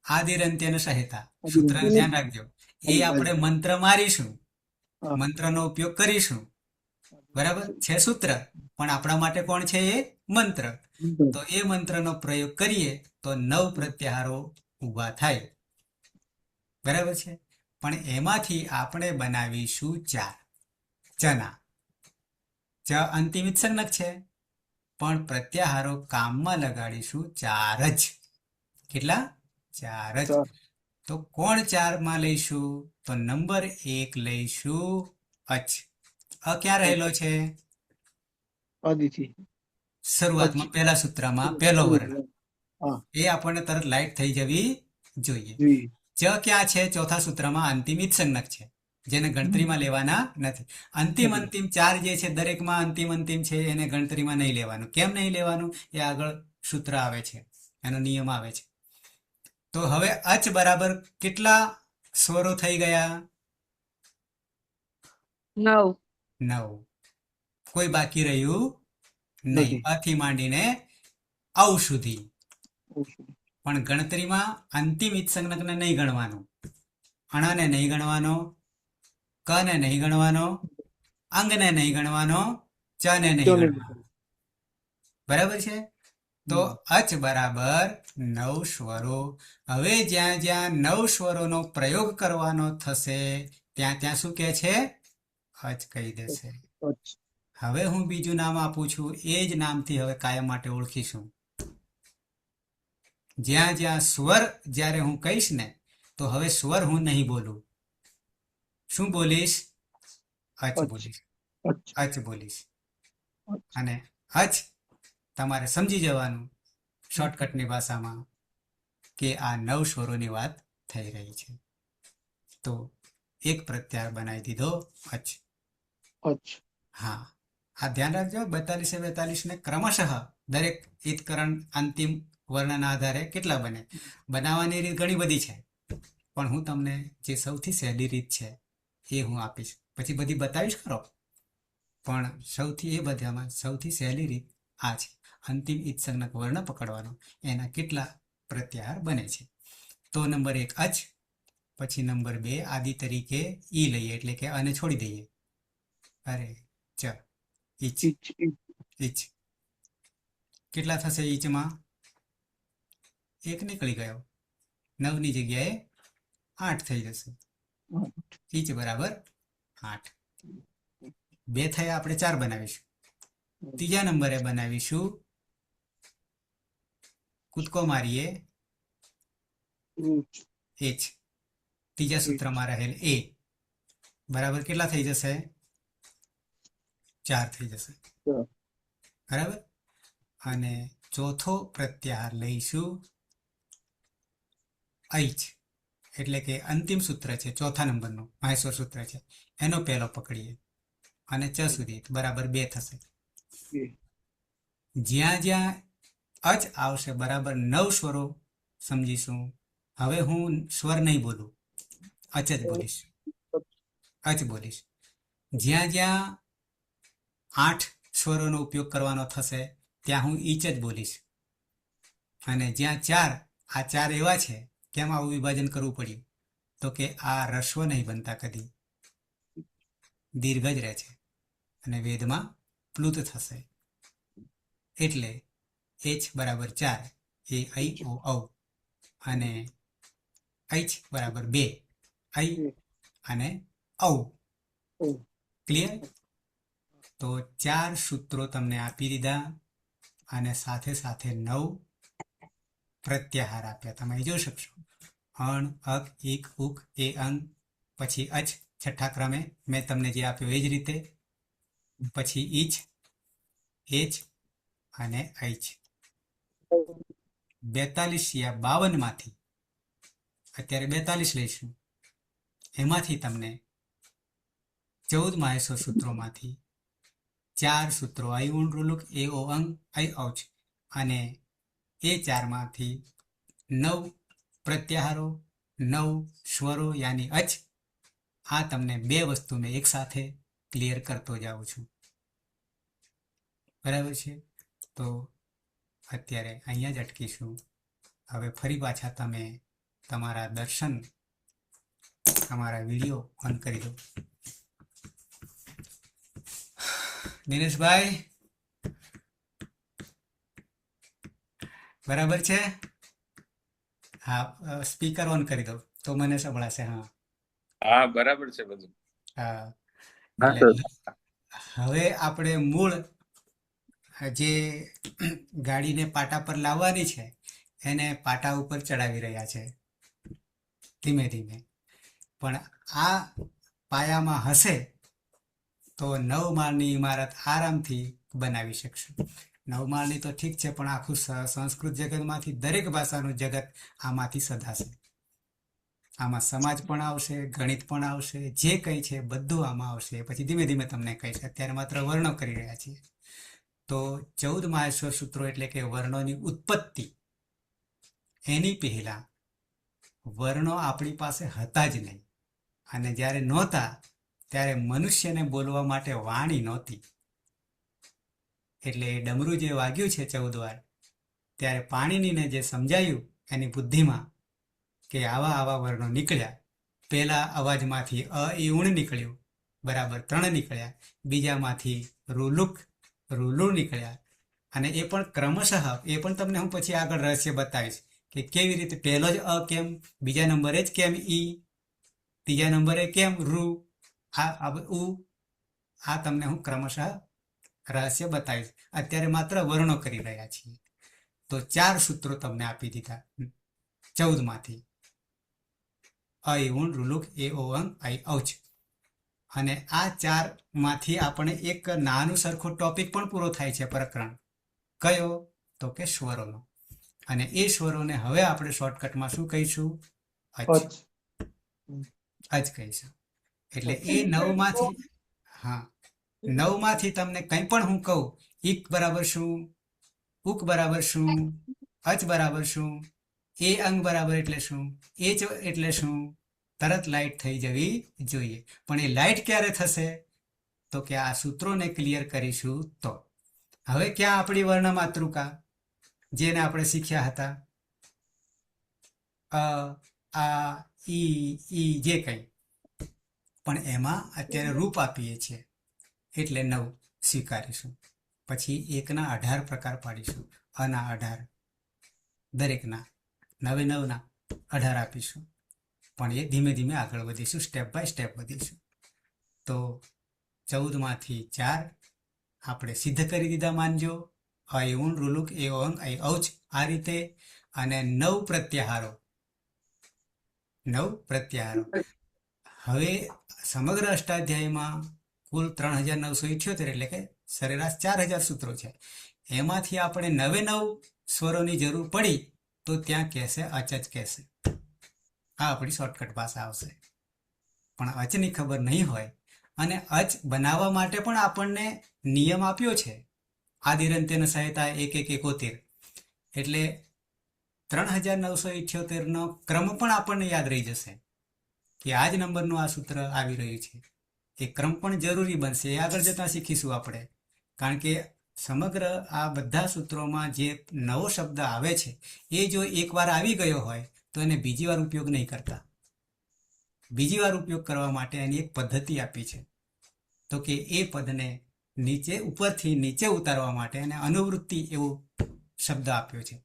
આદિરંત્યન સહેતા સૂત્રને ધ્યાન રાખજો. એ આપણે મંત્ર મારીશું, મંત્રનો ઉપયોગ કરીશું. બરાબર છે. સૂત્ર પણ આપણા માટે કોણ છે? એ મંત્ર. તો એ મંત્રનો પ્રયોગ કરીએ તો 9 પ્રત્યાહારો ઊભા થાય. બરાબર છે. પણ એમાંથી આપણે બનાવીશું 4 ચના. ચ અંતિમ સંજ્ઞક છે, પણ પ્રત્યાહારો કામમાં લગાડીશું 4 જ. કેટલા? 4 જ. તો કોણ 4 માં લઈશું? તો નંબર 1 લઈશું અચ. અ ક્યાં રહેલો છે?
આદિથી.
શરૂઆતમાં પહેલા સૂત્રમાં પહેલો વર્ણ.
હા.
એ આપણને તરત લાઈટ થઈ જવી જોઈએ.
જી.
ચ ક્યાં છે? ચોથા સૂત્રમાં અંતિમ ઈત સંજ્ઞક છે, જેને ગણતરીમાં લેવાના નથી. અંતિમ 4 જે છે દરેકમાં અંતિમ છે, એને ગણતરીમાં નહીં લેવાનું. કેમ નહીં લેવાનું? એ આગળ સૂત્ર આવે છે, એનો નિયમ આવે છે. તો હવે અચ બરાબર કેટલા સ્વરો થઈ ગયા?
9.
9. કોઈ બાકી રહ્યું નહીં.
નથી.
અથી માંડીને ઔ સુધી. પણ ગણતરીમાં અંતિમ ઈત સંજ્ઞકને નહીં ગણવાનું, અણને નહીં ગણવાનો, કને નહીં ગણવાનો, અંગને નહીં ગણવાનો, ચને નહીં ગણવાનો. બરાબર છે. તો અચ બરાબર 9 સ્વરો. હવે જ્યાં જ્યાં 9 સ્વરોનો પ્રયોગ કરવાનો થશે ત્યાં ત્યાં શું કહે છે? અચ કહી દેશે. હવે હું બીજું નામ આપું છું, એ જ નામથી હવે કાયમ માટે ઓળખીશું. જ્યાં જ્યાં સ્વર જ્યારે હું કહીશ ને, તો હવે સ્વર હું નહીં બોલું. શું બોલીશ? અચ બોલીશ. અચ બોલીશ. અને અચ તમારે સમજી જવાનું શોર્ટકટની ભાષામાં કે આ 9 સ્વરોની વાત થઈ રહી છે. તો એક પ્રત્યાહાર બનાવી દીધો અચ. હા, આ ધ્યાન રાખજો. 42 ને ક્રમશઃ દરેક ઈતકરણ અંતિમ વર્ણના આધારે કેટલા બને. બનાવવાની રીત ઘણી બધી છે, પણ હું તમને જે સૌથી સહેલી રીત છે એ હું આપીશ. પછી બધી બતાવીશ ખરો, પણ એ બધામાં સૌથી સહેલી રીત આ છે. અંતિમ ઈત સંજ્ઞક વર્ણ પકડવાનો, એના કેટલા પ્રત્યાહાર બને છે. તો નંબર 1 અચ, પછી નંબર 2 આદિ તરીકે ઈ લઈએ, એટલે કે અને છોડી દઈએ. અરે ચ, ઈચ, ઈચ. કેટલા થશે ઈચમાં? 1 નીકળી ગયો. 9 ની જગ્યાએ 8 થઈ જશે. ઈચ બરાબર 8. 2 થયા, આપણે 4 બનાવીશું. ત્રીજા નંબરે બનાવીશું, કૂદકો મારીએ h. ત્રીજા સૂત્રમાં રહેલ a બરાબર કેટલા થઈ જશે? 4 થઈ જશે. બરાબર. અને ચોથો પ્રત્યાહાર લઈશું h, એટલે કે અંતિમ સૂત્ર છે ચોથા નંબરનું માહેશ્વર સૂત્ર છે, એનો પહેલો પકડીએ અને ચ સુધી બરાબર 2 થશે. જ્યાં જ્યાં અચ આવશે બરાબર 9 સ્વરો સમજીશું. હવે હું સ્વર નહીં બોલું, અચ જ બોલીશ. અચ બોલીશ. જ્યાં જ્યાં 8 સ્વરોનો ઉપયોગ કરવાનો થશે ત્યાં હું ઈચ જ બોલીશ. અને જ્યાં 4, આ 4 એવા છે, કેમ આવું વિભાજન કરવું પડ્યું? તો કે આ રસ્વ નહીં બનતા, કદી દીર્ઘ જ રહે છે અને વેદમાં પ્લુત થશે. એટલે h બરાબર 4 એ ઐ ઓ ઔ, અને h બરાબર 2 ઐ અને ઔ. ક્લિયર? તો 4 સૂત્રો તમને આપી દીધા અને સાથે સાથે 9 પ્રત્યાહાર આપ્યા. તમે જોઈ શકશો, અણ, અક, ઇક, ઉક, એ, અંગ, પછી અચ છઠ્ઠા ક્રમે મેં તમને જે આપ્યો એ જ રીતે, પછી ઈચ, એચ અને ઐચ. 42 યા 52 માંથી અત્યારે 42 લઈશું. એમાંથી તમને 14 માહેશ્વર સૂત્રોમાંથી 4 સૂત્રો ઐ ઊણ ઋલુક, એ ઓ અંગ, ઐ ઔચ, અને એ 4 માંથી 9 પ્રત્યાહારો, 9 સ્વરો યાની અચ. આ તમને 2 વસ્તુ મેં એક સાથે ક્લિયર કરતો જાઉં છું. બરાબર છે? તો અત્યારે અહીંયા જ અટકીશું. હવે ફરી પાછા તમે તમારા દર્શન, તમારા વિડીયો ઓન કરી દો. દિનેશભાઈ બરાબર છે? હા, સ્પીકર ઓન કરી દો તો મને સંભળાશે. હા
હા, બરાબર છે બધું.
હા.
હા
એટલે
સર.
હવે આપણે મૂળ જે ગાડીને પાટા પર લાવવાની છે એને પાટા ઉપર ચડાવી રહ્યા છે ધીમે ધીમે. પણ આ પાયામાં હશે તો 9 માળની ઇમારત આરામથી બનાવી શકશું. 9 માળની તો ઠીક છે, પણ આખું સંસ્કૃત જગતમાંથી દરેક ભાષાનું જગત આમાંથી સધાશે. આમાં સમાજ પણ આવશે, ગણિત પણ આવશે, જે કંઈ છે બધું આમાં આવશે. પછી ધીમે ધીમે તમને કહીશ. અત્યારે માત્ર વર્ણો કરી રહ્યા છીએ. તો 14 માહેશ્વર સૂત્રો એટલે કે વર્ણોની ઉત્પત્તિ, એની પહેલા વર્ણો આપણી પાસે હતા જ નહીં. અને જ્યારે નહોતા ત્યારે મનુષ્યને બોલવા માટે વાણી નહોતી. એટલે એ ડમરું જે વાગ્યું છે 14 વાર, ત્યારે પાણીનીને જે સમજાયું એની બુદ્ધિમાં કે આવા આવા વર્ણો નીકળ્યા. પહેલા અવાજમાંથી અ એ ઊણ નીકળ્યું, બરાબર 3 નીકળ્યા. બીજામાંથી રુલુક, રુલુ નીકળ્યા. અને એ પણ ક્રમશઃ, એ પણ તમને હું પછી આગળ રહસ્ય બતાવીશ કે કેવી રીતે પહેલો જ અ કેમ, બીજા નંબરે જ કેમ ઈ, ત્રીજા નંબરે કેમ રૂ, ઉ. આ તમને હું ક્રમશઃ રહસ્ય બતાવીશ. અત્યારે માત્ર વર્ણો કરી રહ્યા છીએ. તો 4 સૂત્રો તમને આપી દીધા 14 માંથી. ઐ ઊણ ઋલુક, એ ઓ અંગ, ઐ ઔચ. અને આ 4 માંથી આપણે એક નાનું સરખો ટોપિક પણ પૂરો થાય છે, પ્રકરણ. કયો? તો કે સ્વરોનો. અને એ સ્વરોને હવે આપણે શોર્ટકટમાં શું કહીશું? અચ. અચ કહીશું. એટલે એ 9 માંથી, હા, 9 માંથી તમને કંઈ પણ હું કહું, ઇક બરાબર શું, ઉક બરાબર શું, અચ બરાબર શું, એ અંગ બરાબર એટલે શું, એ જ એટલે શું, તરત લાઈટ થઈ જવી જોઈએ. પણ એ લાઈટ ક્યારે થશે? તો કે આ સૂત્રોને ક્લિયર કરીશું તો. હવે ક્યાં આપણી વર્ણ માતૃકા જેને આપણે શીખ્યા હતા? અ, આ, ઈ, જે કંઈ પણ એમાં અત્યારે રૂપ આપીએ છીએ એટલે 9 સ્વીકારીશું. પછી 1ના 18 પ્રકાર પાડીશું. અના 18 દરેકના 9 એ 9ના 18 આપીશું. પણ એ ધીમે ધીમે આગળ વધીશું, સ્ટેપ બાય સ્ટેપ વધીશું. તો 14માંથી 4 આપણે સિદ્ધ કરી દીધા માનજો. અયુણ રૂલુક એ ઓંગ એ ઔચ આ રીતે. અને 9 પ્રત્યાહારો. હવે સમગ્ર અષ્ટાધ્યાયમાં કુલ 3978 એટલે કે સરેરાશ 4000 સૂત્રો છે. એમાંથી આપણે 9 સ્વરોની જરૂર પડી તો ત્યાં કહેશે અચ જ કહેશે. આ આપણી શોર્ટકટ ભાષા આવશે. પણ અચની ખબર નહીં હોય અને અચ બનાવવા માટે પણ આપણને નિયમ આપ્યો છે. આદિરંત્યન સહાયતા 1171. એટલે 3978નો ક્રમ પણ આપણને યાદ રહી જશે કે આ જ નંબરનું આ સૂત્ર આવી રહ્યું છે. એ ક્રમ પણ જરૂરી બનશે. એ આગળ જતાં શીખીશું આપણે. કારણ કે સમગ્ર આ બધા સૂત્રોમાં જે નવો શબ્દ આવે છે એ જો એકવાર આવી ગયો હોય તો એને બીજી વાર ઉપયોગ નહીં કરતા. બીજી વાર ઉપયોગ કરવા માટે એની એક પદ્ધતિ આપી છે. તો કે એ પદને ઉપરથી નીચે ઉતારવા માટે એને અનુવૃત્તિ એવો શબ્દ આપ્યો છે.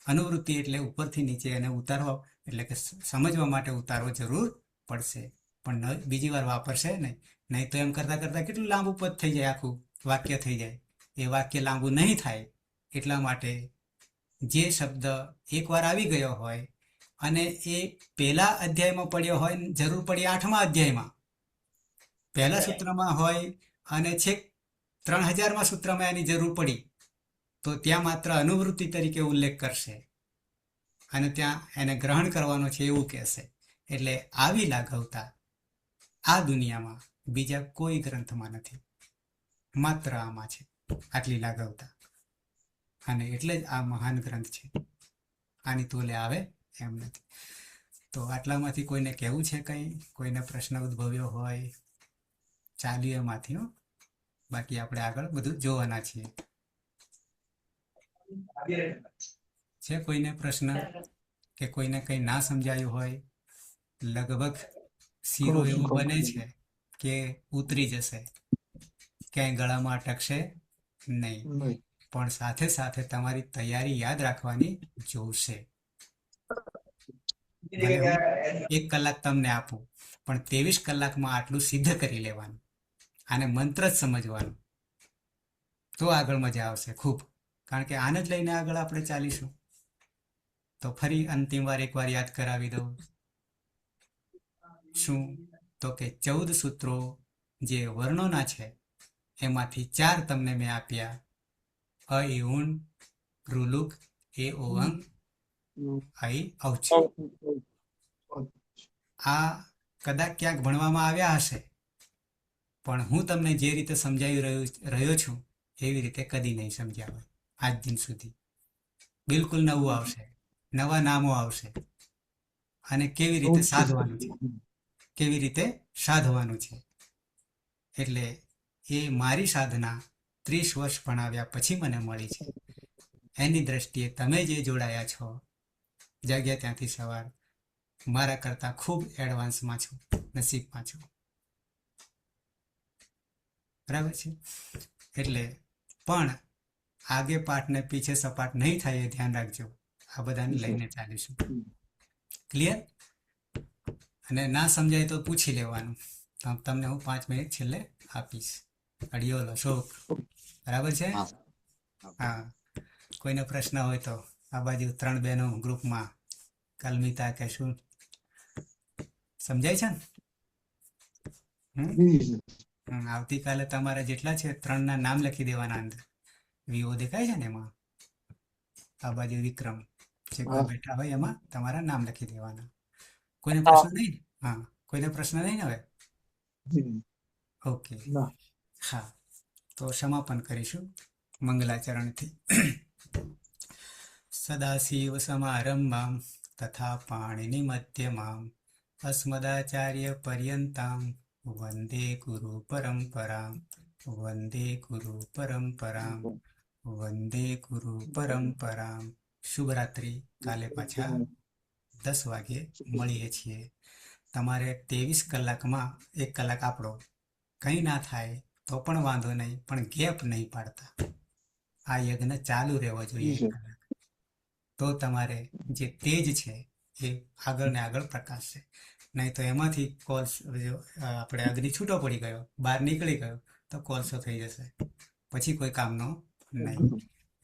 અનુવૃત્તિ એટલે ઉપરથી નીચે એને ઉતારવા, એટલે કે સમજવા માટે ઉતારવો જરૂર પડશે. પણ બીજી વાર વાપરશે નહીં તો એમ કરતાં કરતાં કેટલું લાંબુ પદ થઈ જાય, આખું વાક્ય થઈ જાય. એ વાક્ય લાંબુ નહીં થાય એટલા માટે જે શબ્દ એકવાર આવી ગયો હોય અને એ પહેલા અધ્યાયમાં પડ્યો હોય, જરૂર પડી 8મા અધ્યાયમાં પહેલા સૂત્રમાં હોય અને છેક 3000માં સૂત્રમાં એની જરૂર પડી તો ત્યાં માત્ર અનુવૃત્તિ તરીકે ઉલ્લેખ કરશે અને ત્યાં એને ગ્રહણ કરવાનો છે એવું કહેશે. એટલે આવી લાઘવતા આ દુનિયામાં બીજા કોઈ ગ્રંથમાં નથી, માત્ર આમાં છે આટલી લાઘવતા. અને એટલે જ આ મહાન ગ્રંથ છે. આની તોલે આવે એમ નથી. તો આટલામાંથી કોઈને કહેવું છે કંઈ? કોઈને પ્રશ્ન ઉદ્ભવ્યો હોય ચાલ્યું એમાંથી. બાકી આપણે આગળ બધું જોવાના છીએ. છે કોઈને પ્રશ્ન કે કોઈને કંઈ ના સમજાયું હોય? લગભગ શીરો એવું બને છે કે ઉતરી જશે, ક્યાંય ગળામાં અટકશે નહીં. પણ સાથે સાથે તમારી તૈયારી યાદ રાખવાની જોશે. ભલે હું 1 કલાક તમને આપું પણ 23 કલાકમાં આટલું સિદ્ધ કરી લેવાનું. આને મંત્ર જ સમજવાનું તો આગળ મજા આવશે ખૂબ. કારણ કે આને જ લઈને આગળ આપણે ચાલીશું. તો ફરી અંતિમ વાર એકવાર યાદ કરાવી દઉં. શું? તો કે 14 સૂત્રો જે વર્ણોના છે એમાંથી 4 તમને મેં આપ્યા. અ ઈ ઉણ રૂલુક એ ઓંગ આઈ ઔચ. આ કદાચ ક્યાંક ભણવામાં આવ્યા હશે પણ હું તમને જે રીતે સમજાવી રહ્યો છું એવી રીતે કદી નહીં સમજ્યા હોય આજ દિન સુધી. બિલકુલ નવું આવશે, નવા નામો આવશે અને કેવી રીતે સાધવાનું છે. એટલે એ મારી સાધના 30 વર્ષ ભણાવ્યા પછી મને મળી છે. એની દ્રષ્ટિએ તમે જે જોડાયા છો, જાગ્યા ત્યાંથી સવાર, મારા કરતાં ખૂબ એડવાન્સમાં છો, નસીબમાં છો. બરાબર છે? એટલે પણ આગે પાઠ ને પીછે સપાટ નહીં થાય એ ધ્યાન રાખજો. આ બધાને લઈને ચાલીશું. ક્લિયર? અને ના સમજાય તો પૂછી લેવાનું. તમને હું 5 મિનિટ છેલ્લે આપીશ. અડિયોલ અશોક, બરાબર છે? હા. કોઈને પ્રશ્ન હોય તો આ બાજુ 3 બહેનો ગ્રુપમાં, કલમિતા કે શું, સમજાય છે ને? આવતીકાલે તમારે જેટલા છે 3ના નામ લખી દેવાના અંદર. વીઓ દેખાય છે ને એમાં, આ બાજુ વિક્રમ જે કોઈ બેઠા હોય એમાં તમારા નામ લખી દેવાના. કોઈને પ્રશ્ન નહીં? હા, કોઈને પ્રશ્ન નહીં હવે? ઓકે, હા. તો સમાપન કરીશું મંગલાચરણથી. સદાશિવ સમારંભામ તથા પાણિનિ મધ્યમામ અસ્મદાચાર્ય પર્યંતામ વંદે ગુરુ પરંપરામ. વંદે ગુરુ પરંપરામ. વંદે ગુરુ પરંપરામ. શુભરાત્રિ. કાલે પાછા 10 વાગે મળીએ છીએ. તમારે 23 કલાકમાં 1 કલાક આપણો. કંઈ ના થાય તો પણ વાંધો નહીં, પણ ગેપ નહીં પાડતા. આ યજ્ઞ ચાલુ રહેવો જોઈએ
જી,
1 કલાક. તો તમારે જે તેજ છે એ આગળ ને આગળ પ્રકાશશે. નહીં તો એમાંથી આપણે અગ્નિ છૂટો પડી ગયો, બહાર નીકળી ગયો તો કોલસો થઈ જશે, પછી કોઈ કામનો નહીં.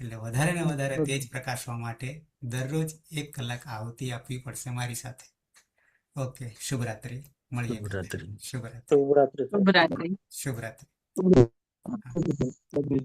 એટલે વધારે ને વધારે તેજ પ્રકાશવા માટે દરરોજ 1 કલાક આહુતિ આપવી પડશે મારી સાથે. ઓકે, શુભરાત્રી. મળીએ કાલે. શુભરાત્રી.
શુભરાત્રી.
શુભરાત્રી.
બધી